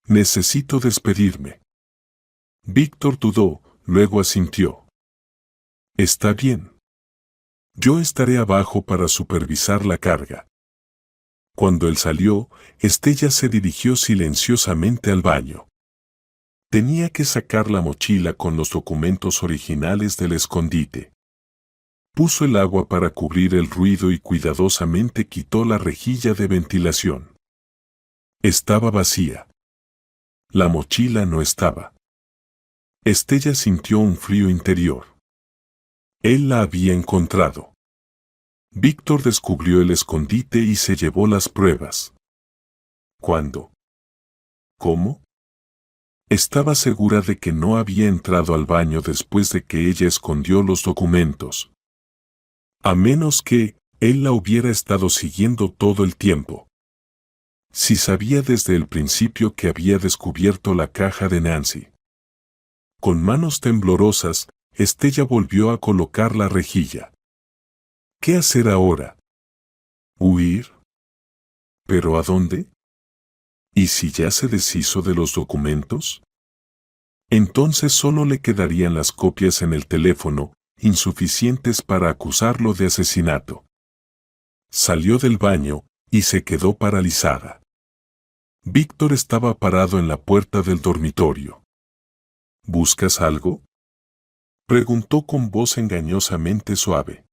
Necesito despedirme. Víctor dudó, luego asintió. Está bien. Yo estaré abajo para supervisar la carga. Cuando él salió, Estella se dirigió silenciosamente al baño. Tenía que sacar la mochila con los documentos originales del escondite. Puso el agua para cubrir el ruido y cuidadosamente quitó la rejilla de ventilación. Estaba vacía. La mochila no estaba. Estella sintió un frío interior. Él la había encontrado. Víctor descubrió el escondite y se llevó las pruebas. ¿Cuándo? ¿Cómo? Estaba segura de que no había entrado al baño después de que ella escondió los documentos. A menos que él la hubiera estado siguiendo todo el tiempo. Si sabía desde el principio que había descubierto la caja de Nancy. Con manos temblorosas, Estella volvió a colocar la rejilla. ¿Qué hacer ahora? ¿Huir? ¿Pero a dónde? ¿Y si ya se deshizo de los documentos? Entonces solo le quedarían las copias en el teléfono, insuficientes para acusarlo de asesinato. Salió del baño y se quedó paralizada. Víctor estaba parado en la puerta del dormitorio. ¿Buscas algo?, preguntó con voz engañosamente suave.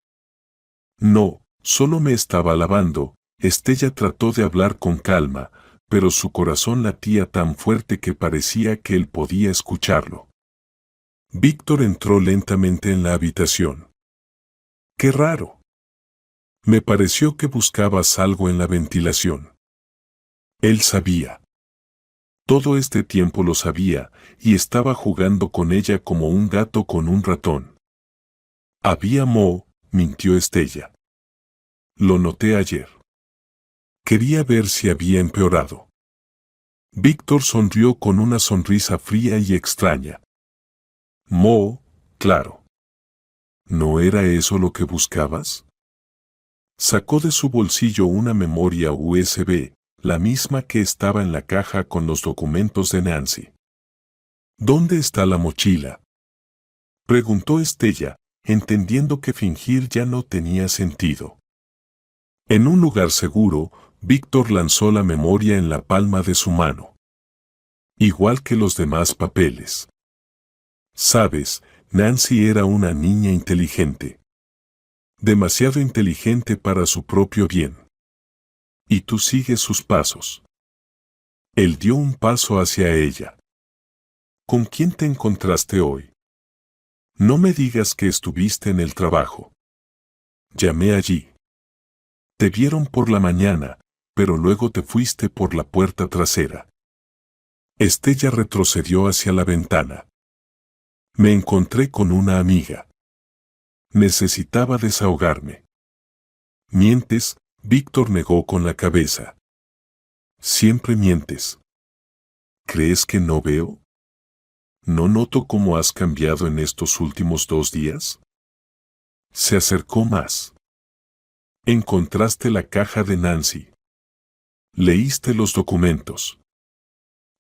No, solo me estaba lavando. Estella trató de hablar con calma, pero su corazón latía tan fuerte que parecía que él podía escucharlo. Víctor entró lentamente en la habitación. ¡Qué raro! Me pareció que buscabas algo en la ventilación. Él sabía. Todo este tiempo lo sabía, y estaba jugando con ella como un gato con un ratón. Había moho, mintió Estella. Lo noté ayer. Quería ver si había empeorado. Víctor sonrió con una sonrisa fría y extraña. Moho, claro. ¿No era eso lo que buscabas? Sacó de su bolsillo una memoria USB, la misma que estaba en la caja con los documentos de Nancy. ¿Dónde está la mochila?, preguntó Estella, entendiendo que fingir ya no tenía sentido. En un lugar seguro, Víctor lanzó la memoria en la palma de su mano. Igual que los demás papeles. Sabes, Nancy era una niña inteligente. Demasiado inteligente para su propio bien. Y tú sigues sus pasos. Él dio un paso hacia ella. ¿Con quién te encontraste hoy? No me digas que estuviste en el trabajo. Llamé allí. Te vieron por la mañana, pero luego te fuiste por la puerta trasera. Estella retrocedió hacia la ventana. Me encontré con una amiga. Necesitaba desahogarme. Mientes, Víctor negó con la cabeza. Siempre mientes. ¿Crees que no veo? ¿No noto cómo has cambiado en estos últimos 2 días? Se acercó más. Encontraste la caja de Nancy. Leíste los documentos.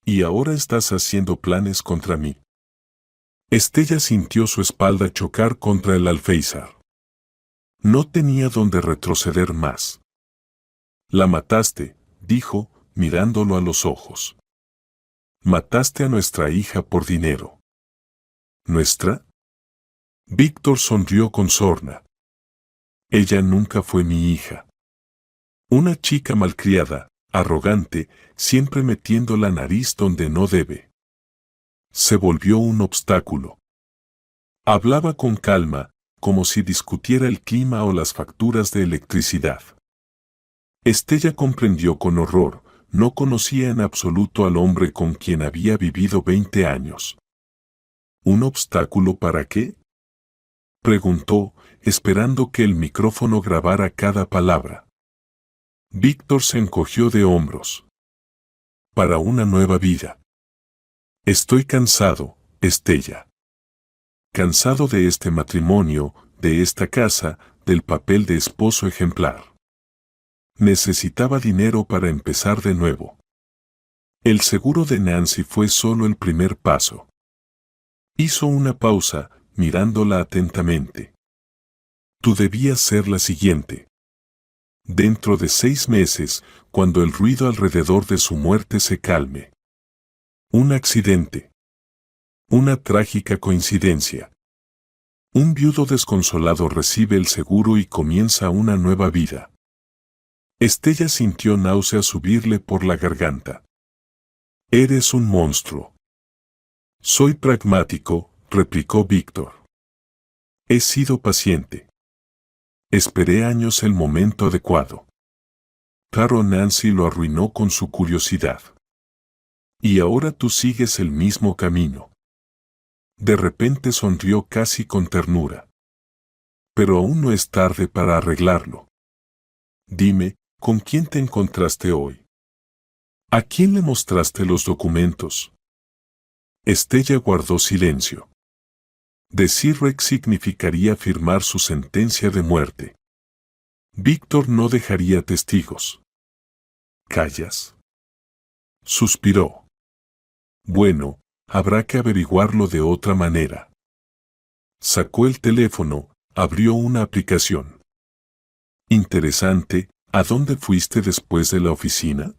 Y ahora estás haciendo planes contra mí. Estella sintió su espalda chocar contra el alféizar. No tenía dónde retroceder más. La mataste, dijo, mirándolo a los ojos. Mataste a nuestra hija por dinero. ¿Nuestra? Víctor sonrió con sorna. Ella nunca fue mi hija. Una chica malcriada, arrogante, siempre metiendo la nariz donde no debe. Se volvió un obstáculo. Hablaba con calma, como si discutiera el clima o las facturas de electricidad. Estella comprendió con horror, no conocía en absoluto al hombre con quien había vivido 20 años. ¿Un obstáculo para qué? Preguntó, esperando que el micrófono grabara cada palabra. Víctor se encogió de hombros. Para una nueva vida. Estoy cansado, Estella. Cansado de este matrimonio, de esta casa, del papel de esposo ejemplar. Necesitaba dinero para empezar de nuevo. El seguro de Nancy fue solo el primer paso. Hizo una pausa, mirándola atentamente. Tú debías ser la siguiente. Dentro de 6 meses, cuando el ruido alrededor de su muerte se calme. Un accidente. Una trágica coincidencia. Un viudo desconsolado recibe el seguro y comienza una nueva vida. Estella sintió náusea subirle por la garganta. Eres un monstruo. Soy pragmático, replicó Víctor. He sido paciente. Esperé años el momento adecuado. Claro, Nancy lo arruinó con su curiosidad. Y ahora tú sigues el mismo camino. De repente sonrió casi con ternura. Pero aún no es tarde para arreglarlo. Dime, ¿con quién te encontraste hoy? ¿A quién le mostraste los documentos? Estella guardó silencio. Decir Rex significaría firmar su sentencia de muerte. Víctor no dejaría testigos. ¿Callas? Suspiró. Bueno, habrá que averiguarlo de otra manera. Sacó el teléfono, abrió una aplicación. Interesante, ¿a dónde fuiste después de la oficina?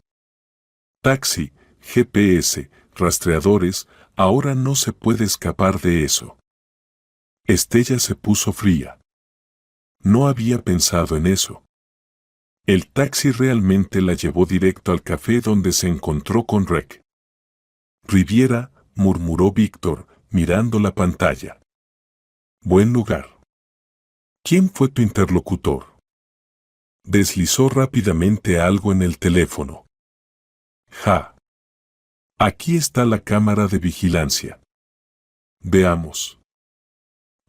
Taxi, GPS, rastreadores, ahora no se puede escapar de eso. Estella se puso fría. No había pensado en eso. El taxi realmente la llevó directo al café donde se encontró con Rec. Riviera, murmuró Víctor, mirando la pantalla. Buen lugar. ¿Quién fue tu interlocutor? Deslizó rápidamente algo en el teléfono. Ja. Aquí está la cámara de vigilancia. Veamos.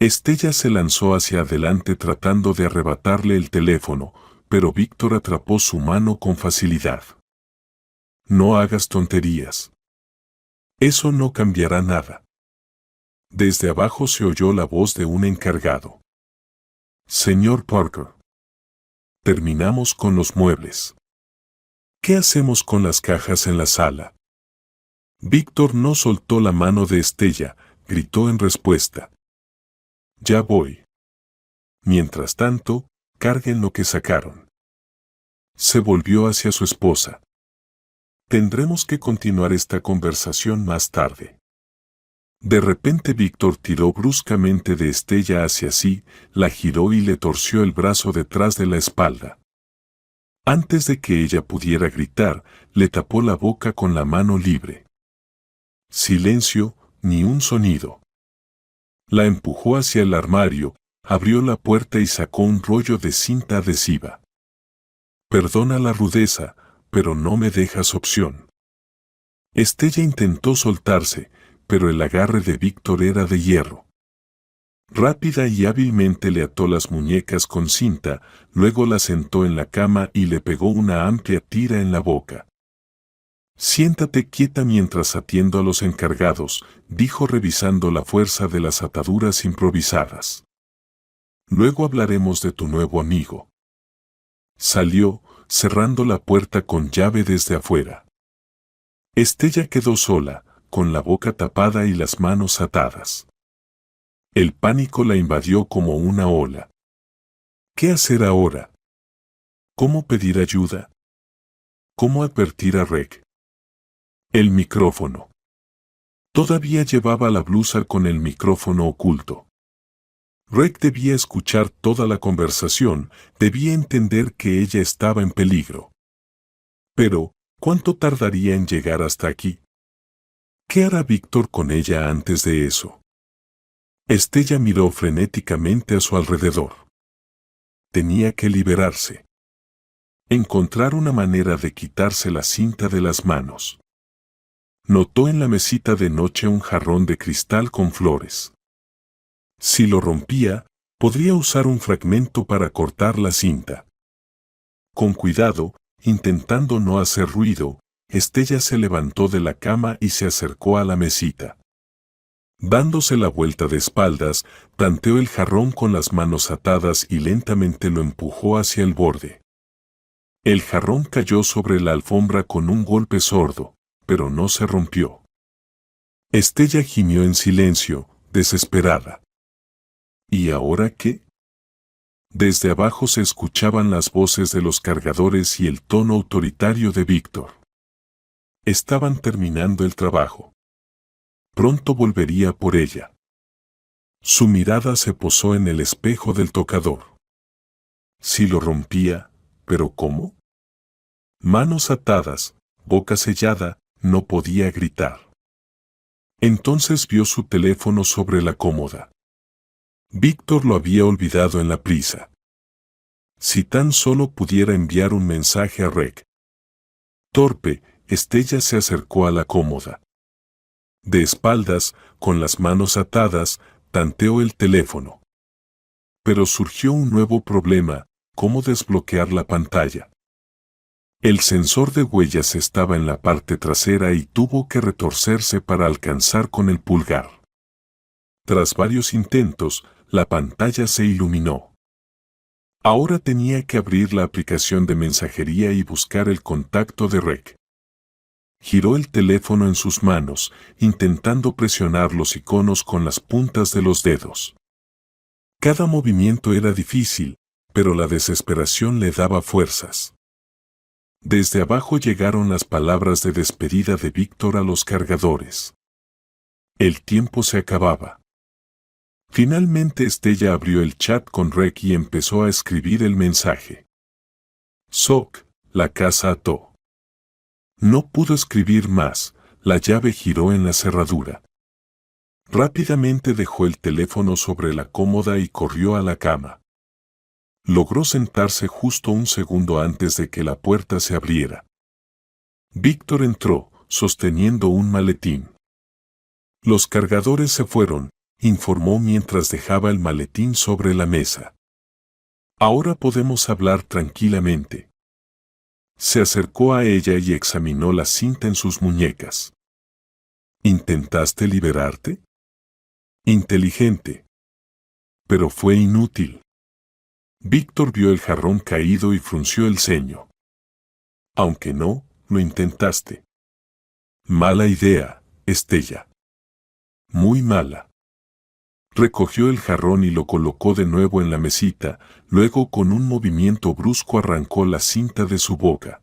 Estella se lanzó hacia adelante tratando de arrebatarle el teléfono, pero Víctor atrapó su mano con facilidad. No hagas tonterías. Eso no cambiará nada. Desde abajo se oyó la voz de un encargado. Señor Parker. Terminamos con los muebles. ¿Qué hacemos con las cajas en la sala? Víctor no soltó la mano de Estella, gritó en respuesta. Ya voy. Mientras tanto, carguen lo que sacaron. Se volvió hacia su esposa. Tendremos que continuar esta conversación más tarde. De repente Víctor tiró bruscamente de Estella hacia sí, la giró y le torció el brazo detrás de la espalda. Antes de que ella pudiera gritar, le tapó la boca con la mano libre. Silencio, ni un sonido. La empujó hacia el armario, abrió la puerta y sacó un rollo de cinta adhesiva. Perdona la rudeza, pero no me dejas opción. Estella intentó soltarse, pero el agarre de Víctor era de hierro. Rápida y hábilmente le ató las muñecas con cinta, luego la sentó en la cama y le pegó una amplia tira en la boca. Siéntate quieta mientras atiendo a los encargados, dijo revisando la fuerza de las ataduras improvisadas. Luego hablaremos de tu nuevo amigo. Salió, cerrando la puerta con llave desde afuera. Estella quedó sola, con la boca tapada y las manos atadas. El pánico la invadió como una ola. ¿Qué hacer ahora? ¿Cómo pedir ayuda? ¿Cómo advertir a Reg? El micrófono. Todavía llevaba la blusa con el micrófono oculto. Reg debía escuchar toda la conversación, debía entender que ella estaba en peligro. Pero, ¿cuánto tardaría en llegar hasta aquí? ¿Qué hará Víctor con ella antes de eso? Estella miró frenéticamente a su alrededor. Tenía que liberarse. Encontrar una manera de quitarse la cinta de las manos. Notó en la mesita de noche un jarrón de cristal con flores. Si lo rompía, podría usar un fragmento para cortar la cinta. Con cuidado, intentando no hacer ruido, Estella se levantó de la cama y se acercó a la mesita. Dándose la vuelta de espaldas, tanteó el jarrón con las manos atadas y lentamente lo empujó hacia el borde. El jarrón cayó sobre la alfombra con un golpe sordo, pero no se rompió. Estella gimió en silencio, desesperada. ¿Y ahora qué? Desde abajo se escuchaban las voces de los cargadores y el tono autoritario de Víctor. Estaban terminando el trabajo. Pronto volvería por ella. Su mirada se posó en el espejo del tocador. Si lo rompía, ¿pero cómo? Manos atadas, boca sellada, no podía gritar. Entonces vio su teléfono sobre la cómoda. Víctor lo había olvidado en la prisa. Si tan solo pudiera enviar un mensaje a Reg. Torpe, Estella se acercó a la cómoda. De espaldas, con las manos atadas, tanteó el teléfono. Pero surgió un nuevo problema: ¿cómo desbloquear la pantalla? El sensor de huellas estaba en la parte trasera y tuvo que retorcerse para alcanzar con el pulgar. Tras varios intentos, la pantalla se iluminó. Ahora tenía que abrir la aplicación de mensajería y buscar el contacto de Reg. Giró el teléfono en sus manos, intentando presionar los iconos con las puntas de los dedos. Cada movimiento era difícil, pero la desesperación le daba fuerzas. Desde abajo llegaron las palabras de despedida de Víctor a los cargadores. El tiempo se acababa. Finalmente Estella abrió el chat con Reg y empezó a escribir el mensaje. Soc, la casa ató. No pudo escribir más, la llave giró en la cerradura. Rápidamente dejó el teléfono sobre la cómoda y corrió a la cama. Logró sentarse justo un segundo antes de que la puerta se abriera. Víctor entró, sosteniendo un maletín. Los cargadores se fueron, informó mientras dejaba el maletín sobre la mesa. Ahora podemos hablar tranquilamente. Se acercó a ella y examinó la cinta en sus muñecas. ¿Intentaste liberarte? Inteligente. Pero fue inútil. Víctor vio el jarrón caído y frunció el ceño. Aunque no, lo intentaste. Mala idea, Estella. Muy mala. Recogió el jarrón y lo colocó de nuevo en la mesita, luego con un movimiento brusco arrancó la cinta de su boca.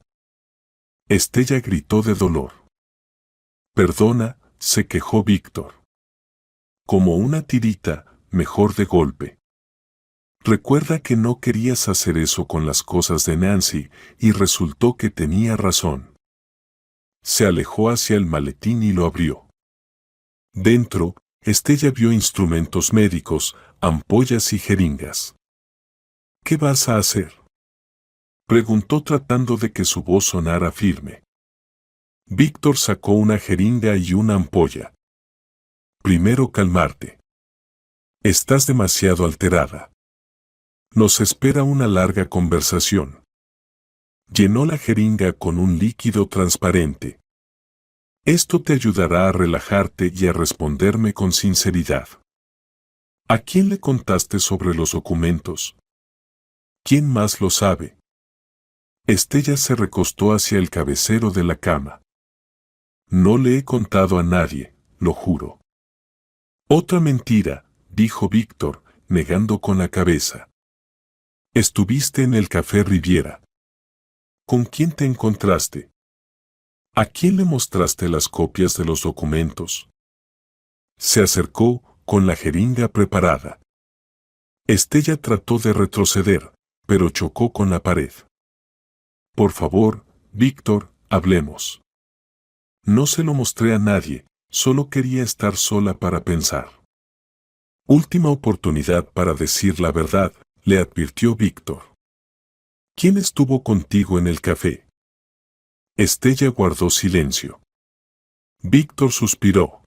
Estella gritó de dolor. Perdona, se quejó Víctor. Como una tirita, mejor de golpe. Recuerda que no querías hacer eso con las cosas de Nancy, y resultó que tenía razón. Se alejó hacia el maletín y lo abrió. Dentro, Estella vio instrumentos médicos, ampollas y jeringas. ¿Qué vas a hacer?, preguntó tratando de que su voz sonara firme. Víctor sacó una jeringa y una ampolla. Primero calmarte. Estás demasiado alterada. Nos espera una larga conversación. Llenó la jeringa con un líquido transparente. Esto te ayudará a relajarte y a responderme con sinceridad. ¿A quién le contaste sobre los documentos? ¿Quién más lo sabe? Estella se recostó hacia el cabecero de la cama. No le he contado a nadie, lo juro. Otra mentira, dijo Víctor, negando con la cabeza. Estuviste en el Café Riviera. ¿Con quién te encontraste? ¿A quién le mostraste las copias de los documentos? Se acercó, con la jeringa preparada. Estella trató de retroceder, pero chocó con la pared. Por favor, Víctor, hablemos. No se lo mostré a nadie, solo quería estar sola para pensar. Última oportunidad para decir la verdad, le advirtió Víctor. ¿Quién estuvo contigo en el café? Estella guardó silencio. Víctor suspiró.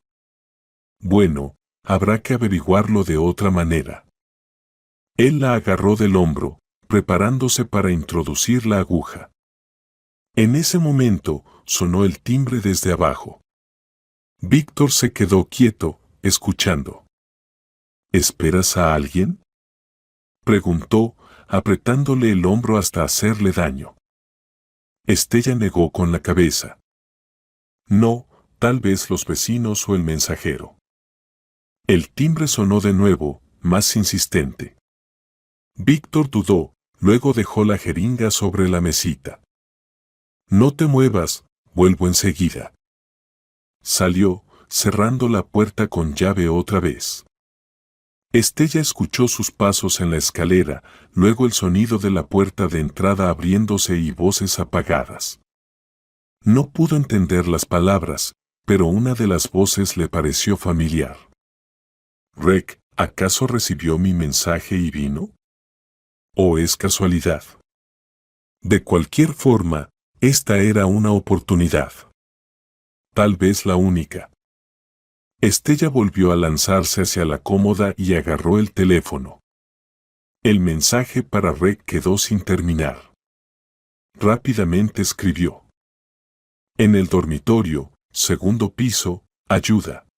Bueno, habrá que averiguarlo de otra manera. Él la agarró del hombro, preparándose para introducir la aguja. En ese momento, sonó el timbre desde abajo. Víctor se quedó quieto, escuchando. ¿Esperas a alguien?, preguntó, apretándole el hombro hasta hacerle daño. Estella negó con la cabeza. No, tal vez los vecinos o el mensajero. El timbre sonó de nuevo, más insistente. Víctor dudó, luego dejó la jeringa sobre la mesita. No te muevas, vuelvo enseguida. Salió, cerrando la puerta con llave otra vez. Estella escuchó sus pasos en la escalera, luego el sonido de la puerta de entrada abriéndose y voces apagadas. No pudo entender las palabras, pero una de las voces le pareció familiar. «Rec, ¿acaso recibió mi mensaje y vino? ¿O es casualidad?» De cualquier forma, esta era una oportunidad. Tal vez la única. Estella volvió a lanzarse hacia la cómoda y agarró el teléfono. El mensaje para Rec quedó sin terminar. Rápidamente escribió. En el dormitorio, segundo piso, ayuda.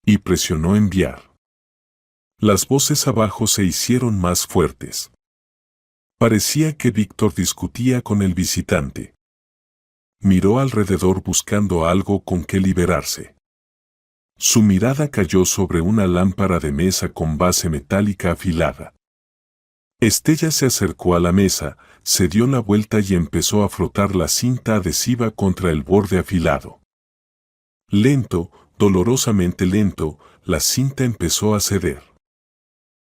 Y presionó enviar. Las voces abajo se hicieron más fuertes. Parecía que Víctor discutía con el visitante. Miró alrededor buscando algo con que liberarse. Su mirada cayó sobre una lámpara de mesa con base metálica afilada. Estella se acercó a la mesa, se dio la vuelta y empezó a frotar la cinta adhesiva contra el borde afilado. Lento, dolorosamente lento, la cinta empezó a ceder.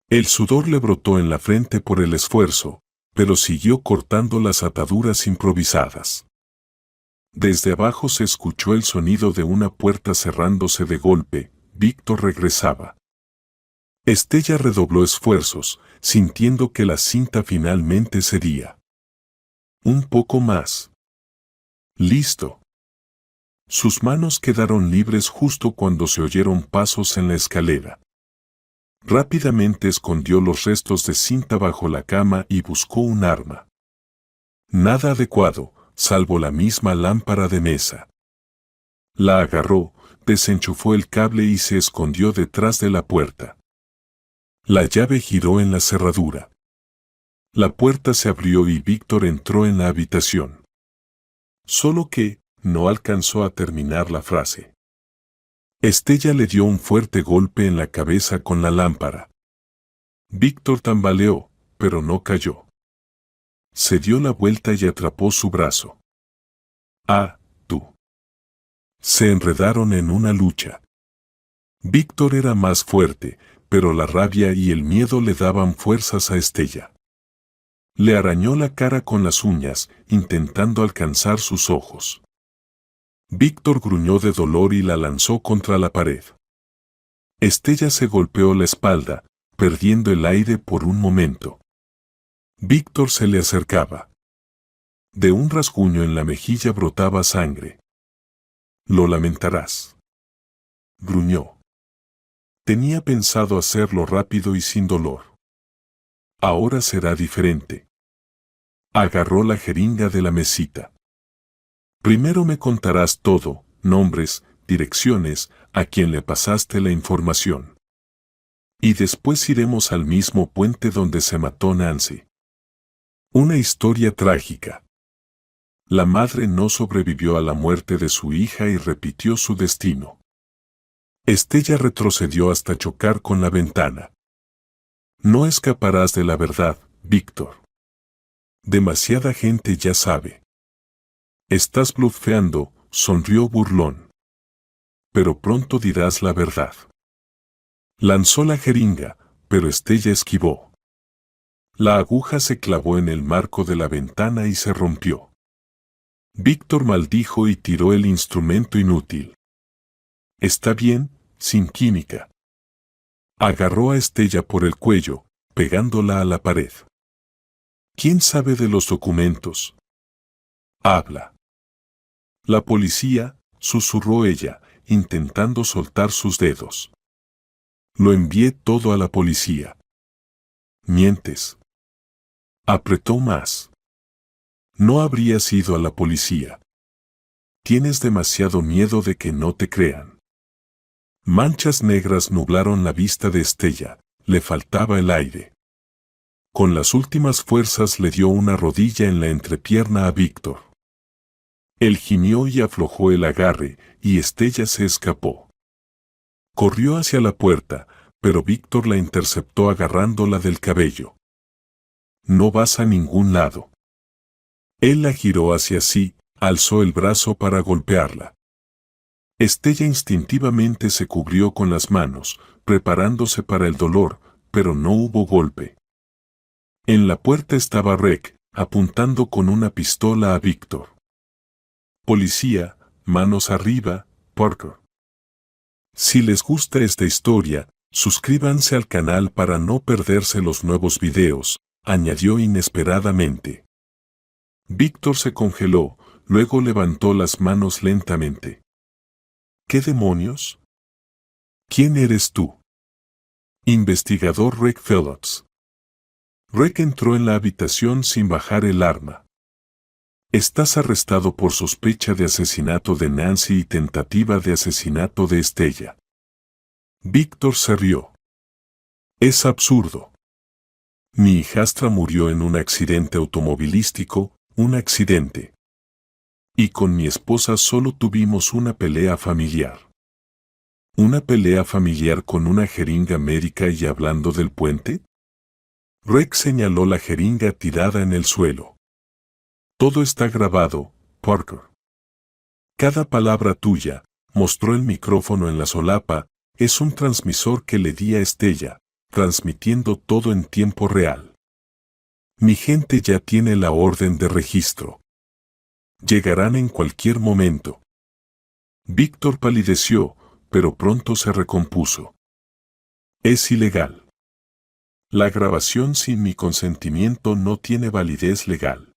El sudor le brotó en la frente por el esfuerzo, pero siguió cortando las ataduras improvisadas. Desde abajo se escuchó el sonido de una puerta cerrándose de golpe. Víctor regresaba. Estella redobló esfuerzos, sintiendo que la cinta finalmente cedía. Un poco más. Listo. Sus manos quedaron libres justo cuando se oyeron pasos en la escalera. Rápidamente escondió los restos de cinta bajo la cama y buscó un arma. Nada adecuado, salvo la misma lámpara de mesa. La agarró, desenchufó el cable y se escondió detrás de la puerta. La llave giró en la cerradura. La puerta se abrió y Víctor entró en la habitación. Solo que, no alcanzó a terminar la frase. Estella le dio un fuerte golpe en la cabeza con la lámpara. Víctor tambaleó, pero no cayó. Se dio la vuelta y atrapó su brazo. «Ah, tú». Se enredaron en una lucha. Víctor era más fuerte, pero la rabia y el miedo le daban fuerzas a Estella. Le arañó la cara con las uñas, intentando alcanzar sus ojos. Víctor gruñó de dolor y la lanzó contra la pared. Estella se golpeó la espalda, perdiendo el aire por un momento. Víctor se le acercaba. De un rasguño en la mejilla brotaba sangre. «Lo lamentarás», gruñó. Tenía pensado hacerlo rápido y sin dolor. Ahora será diferente. Agarró la jeringa de la mesita. Primero me contarás todo, nombres, direcciones, a quien le pasaste la información. Y después iremos al mismo puente donde se mató Nancy. Una historia trágica. La madre no sobrevivió a la muerte de su hija y repitió su destino. Estella retrocedió hasta chocar con la ventana. No escaparás de la verdad, Víctor. Demasiada gente ya sabe. Estás blufeando, sonrió burlón. Pero pronto dirás la verdad. Lanzó la jeringa, pero Estella esquivó. La aguja se clavó en el marco de la ventana y se rompió. Víctor maldijo y tiró el instrumento inútil. Está bien, sin química. Agarró a Estella por el cuello, pegándola a la pared. ¿Quién sabe de los documentos? Habla. La policía, susurró ella, intentando soltar sus dedos. Lo envié todo a la policía. Mientes. Apretó más. No habrías ido a la policía. Tienes demasiado miedo de que no te crean. Manchas negras nublaron la vista de Estella, le faltaba el aire. Con las últimas fuerzas le dio una rodilla en la entrepierna a Víctor. Él gimió y aflojó el agarre, y Estella se escapó. Corrió hacia la puerta, pero Víctor la interceptó agarrándola del cabello. No vas a ningún lado. Él la giró hacia sí, alzó el brazo para golpearla. Estella instintivamente se cubrió con las manos, preparándose para el dolor, pero no hubo golpe. En la puerta estaba Rec, apuntando con una pistola a Víctor. Policía, manos arriba, Parker. Si les gusta esta historia, suscríbanse al canal para no perderse los nuevos videos, añadió inesperadamente. Víctor se congeló, luego levantó las manos lentamente. ¿Qué demonios? ¿Quién eres tú? Investigador Rec Phillips. Rec entró en la habitación sin bajar el arma. Estás arrestado por sospecha de asesinato de Nancy y tentativa de asesinato de Estella. Víctor se rió. Es absurdo. Mi hijastra murió en un accidente automovilístico, un accidente. Y con mi esposa solo tuvimos una pelea familiar. ¿Una pelea familiar con una jeringa médica y hablando del puente? Rec señaló la jeringa tirada en el suelo. Todo está grabado, Parker. Cada palabra tuya, mostró el micrófono en la solapa, es un transmisor que le di a Estella, transmitiendo todo en tiempo real. Mi gente ya tiene la orden de registro. Llegarán en cualquier momento. Víctor palideció, pero pronto se recompuso. Es ilegal. La grabación sin mi consentimiento no tiene validez legal.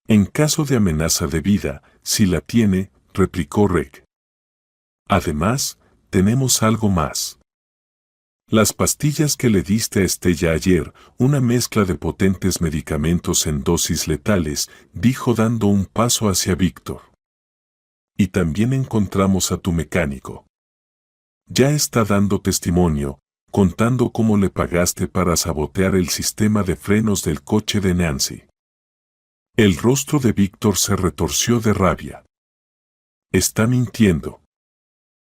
En caso de amenaza de vida, si la tiene, replicó Rec. Además, tenemos algo más. Las pastillas que le diste a Estella ayer, una mezcla de potentes medicamentos en dosis letales, dijo dando un paso hacia Víctor. Y también encontramos a tu mecánico. Ya está dando testimonio, contando cómo le pagaste para sabotear el sistema de frenos del coche de Nancy. El rostro de Víctor se retorció de rabia. Está mintiendo.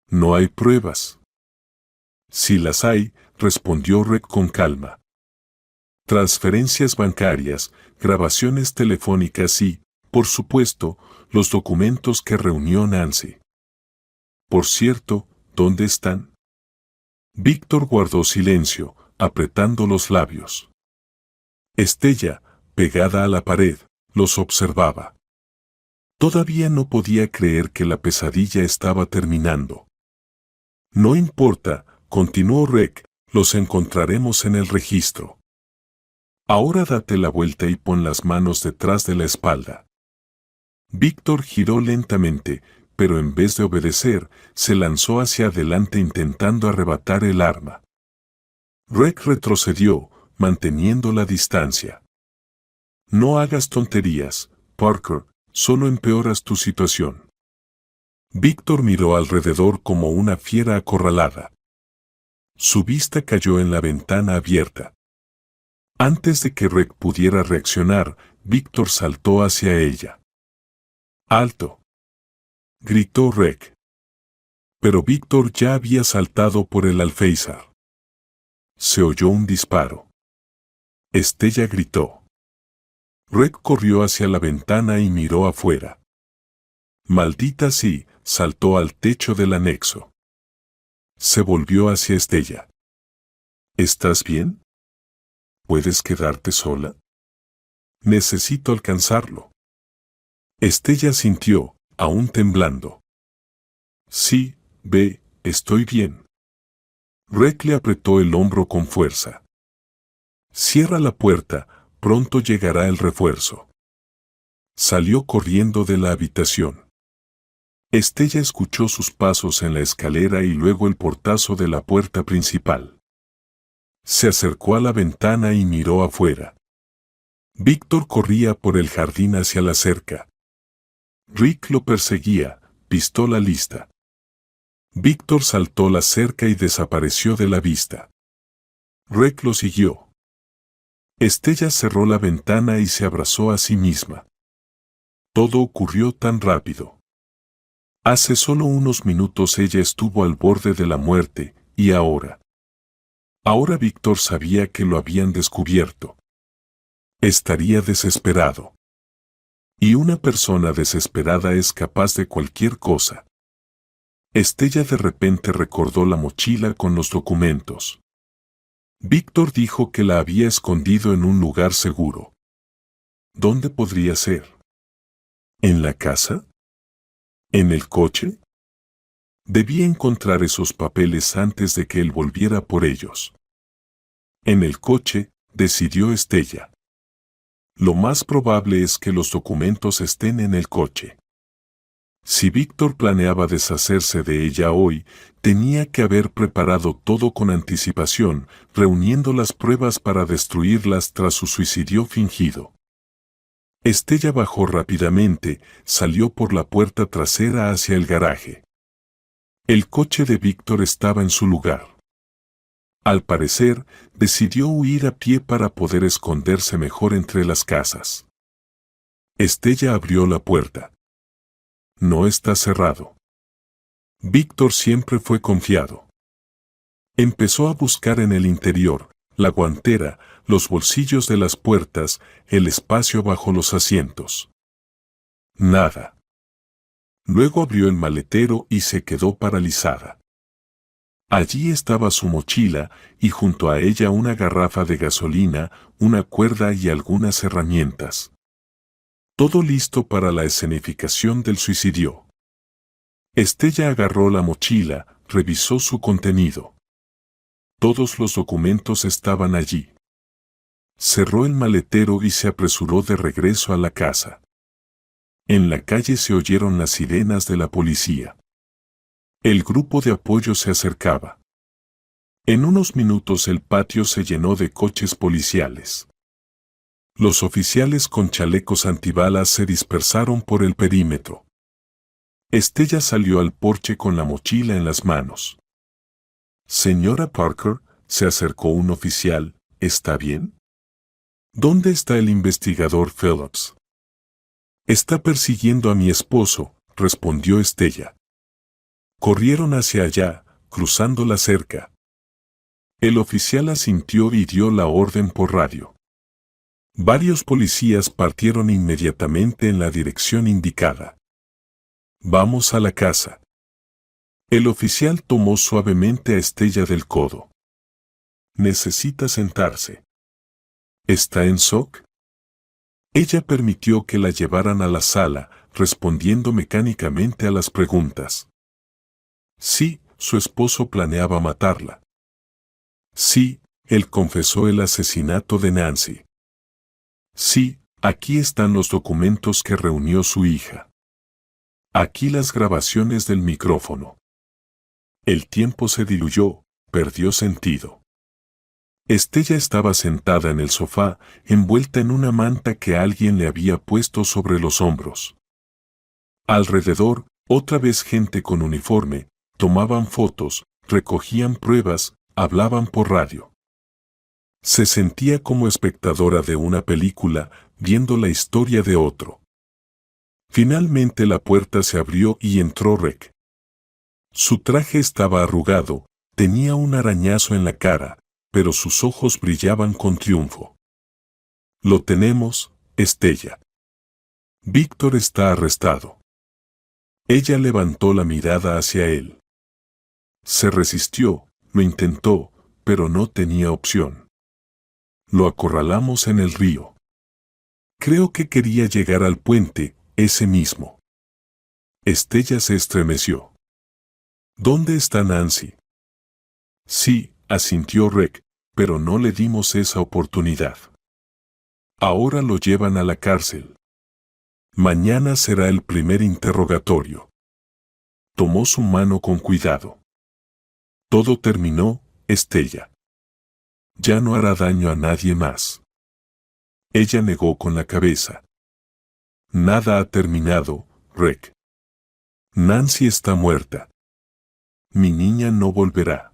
No hay pruebas. Si las hay, respondió Rec con calma. Transferencias bancarias, grabaciones telefónicas y, por supuesto, los documentos que reunió Nancy. Por cierto, ¿dónde están? Víctor guardó silencio, apretando los labios. Estella, pegada a la pared, los observaba. Todavía no podía creer que la pesadilla estaba terminando. No importa, continuó Rec, los encontraremos en el registro. Ahora date la vuelta y pon las manos detrás de la espalda. Víctor giró lentamente, pero en vez de obedecer, se lanzó hacia adelante intentando arrebatar el arma. Rick retrocedió, manteniendo la distancia. No hagas tonterías, Parker, solo empeoras tu situación. Víctor miró alrededor como una fiera acorralada. Su vista cayó en la ventana abierta. Antes de que Rick pudiera reaccionar, Víctor saltó hacia ella. ¡Alto!, gritó Rick. Pero Víctor ya había saltado por el alféizar. Se oyó un disparo. Estella gritó. Rick corrió hacia la ventana y miró afuera. Maldita sí, saltó al techo del anexo. Se volvió hacia Estella. ¿Estás bien? ¿Puedes quedarte sola? Necesito alcanzarlo. Estella sintió, aún temblando. Sí, ve, estoy bien. Rick le apretó el hombro con fuerza. Cierra la puerta, pronto llegará el refuerzo. Salió corriendo de la habitación. Estella escuchó sus pasos en la escalera y luego el portazo de la puerta principal. Se acercó a la ventana y miró afuera. Víctor corría por el jardín hacia la cerca. Rick lo perseguía, pistola lista. Víctor saltó la cerca y desapareció de la vista. Rick lo siguió. Estella cerró la ventana y se abrazó a sí misma. Todo ocurrió tan rápido. Hace solo unos minutos ella estuvo al borde de la muerte, y ahora. Ahora Víctor sabía que lo habían descubierto. Estaría desesperado. Y una persona desesperada es capaz de cualquier cosa. Estella de repente recordó la mochila con los documentos. Víctor dijo que la había escondido en un lugar seguro. ¿Dónde podría ser? ¿En la casa? ¿En el coche? Debía encontrar esos papeles antes de que él volviera por ellos. En el coche, decidió Estella. Lo más probable es que los documentos estén en el coche. Si Víctor planeaba deshacerse de ella hoy, tenía que haber preparado todo con anticipación, reuniendo las pruebas para destruirlas tras su suicidio fingido. Estella bajó rápidamente, salió por la puerta trasera hacia el garaje. El coche de Víctor estaba en su lugar. Al parecer, decidió huir a pie para poder esconderse mejor entre las casas. Estella abrió la puerta. No está cerrado. Víctor siempre fue confiado. Empezó a buscar en el interior, la guantera, los bolsillos de las puertas, el espacio bajo los asientos. Nada. Luego abrió el maletero y se quedó paralizada. Allí estaba su mochila y junto a ella una garrafa de gasolina, una cuerda y algunas herramientas. Todo listo para la escenificación del suicidio. Estella agarró la mochila, revisó su contenido. Todos los documentos estaban allí. Cerró el maletero y se apresuró de regreso a la casa. En la calle se oyeron las sirenas de la policía. El grupo de apoyo se acercaba. En unos minutos el patio se llenó de coches policiales. Los oficiales con chalecos antibalas se dispersaron por el perímetro. Estella salió al porche con la mochila en las manos. Señora Parker, se acercó un oficial, ¿está bien? ¿Dónde está el investigador Phillips? Está persiguiendo a mi esposo, respondió Estella. Corrieron hacia allá, cruzando la cerca. El oficial asintió y dio la orden por radio. Varios policías partieron inmediatamente en la dirección indicada. Vamos a la casa. El oficial tomó suavemente a Estella del codo. Necesita sentarse. ¿Está en shock? Ella permitió que la llevaran a la sala, respondiendo mecánicamente a las preguntas. Sí, su esposo planeaba matarla. Sí, él confesó el asesinato de Nancy. Sí, aquí están los documentos que reunió su hija. Aquí las grabaciones del micrófono. El tiempo se diluyó, perdió sentido. Estella estaba sentada en el sofá, envuelta en una manta que alguien le había puesto sobre los hombros. Alrededor, otra vez gente con uniforme, tomaban fotos, recogían pruebas, hablaban por radio. Se sentía como espectadora de una película, viendo la historia de otro. Finalmente la puerta se abrió y entró Rec. Su traje estaba arrugado, tenía un arañazo en la cara, pero sus ojos brillaban con triunfo. Lo tenemos, Estella. Víctor está arrestado. Ella levantó la mirada hacia él. Se resistió, lo intentó, pero no tenía opción. Lo acorralamos en el río. Creo que quería llegar al puente, ese mismo. Estella se estremeció. ¿Dónde está Nancy? Sí, asintió Rec, pero no le dimos esa oportunidad. Ahora lo llevan a la cárcel. Mañana será el primer interrogatorio. Tomó su mano con cuidado. Todo terminó, Estella. Ya no hará daño a nadie más. Ella negó con la cabeza. Nada ha terminado, Rec. Nancy está muerta. Mi niña no volverá.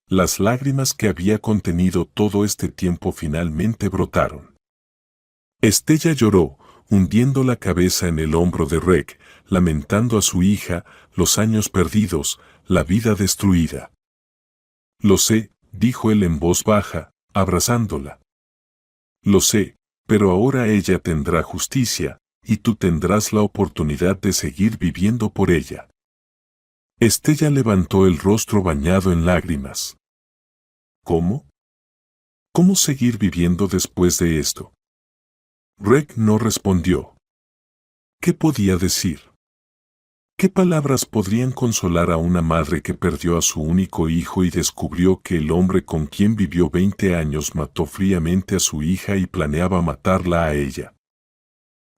Las lágrimas que había contenido todo este tiempo finalmente brotaron. Estella lloró, hundiendo la cabeza en el hombro de Rec, lamentando a su hija, los años perdidos, la vida destruida. Lo sé, dijo él en voz baja, abrazándola. Lo sé, pero ahora ella tendrá justicia, y tú tendrás la oportunidad de seguir viviendo por ella. Estella levantó el rostro bañado en lágrimas. ¿Cómo? ¿Cómo seguir viviendo después de esto? Rec no respondió. ¿Qué podía decir? ¿Qué palabras podrían consolar a una madre que perdió a su único hijo y descubrió que el hombre con quien vivió 20 años mató fríamente a su hija y planeaba matarla a ella?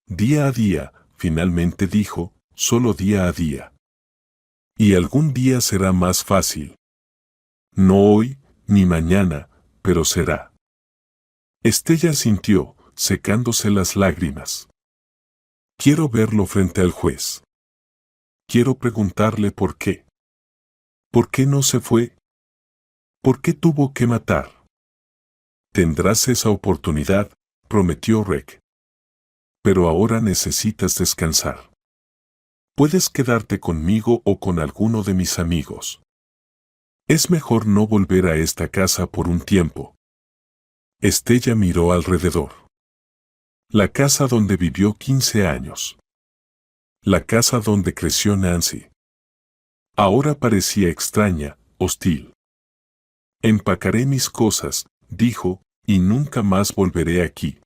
Día a día, finalmente dijo, solo día a día. Y algún día será más fácil. No hoy, ni mañana, pero será. Estella sintió, secándose las lágrimas. Quiero verlo frente al juez. Quiero preguntarle por qué. ¿Por qué no se fue? ¿Por qué tuvo que matar? Tendrás esa oportunidad, prometió Rec. Pero ahora necesitas descansar. Puedes quedarte conmigo o con alguno de mis amigos. Es mejor no volver a esta casa por un tiempo. Estella miró alrededor. La casa donde vivió 15 años. La casa donde creció Nancy. Ahora parecía extraña, hostil. Empacaré mis cosas, dijo, y nunca más volveré aquí.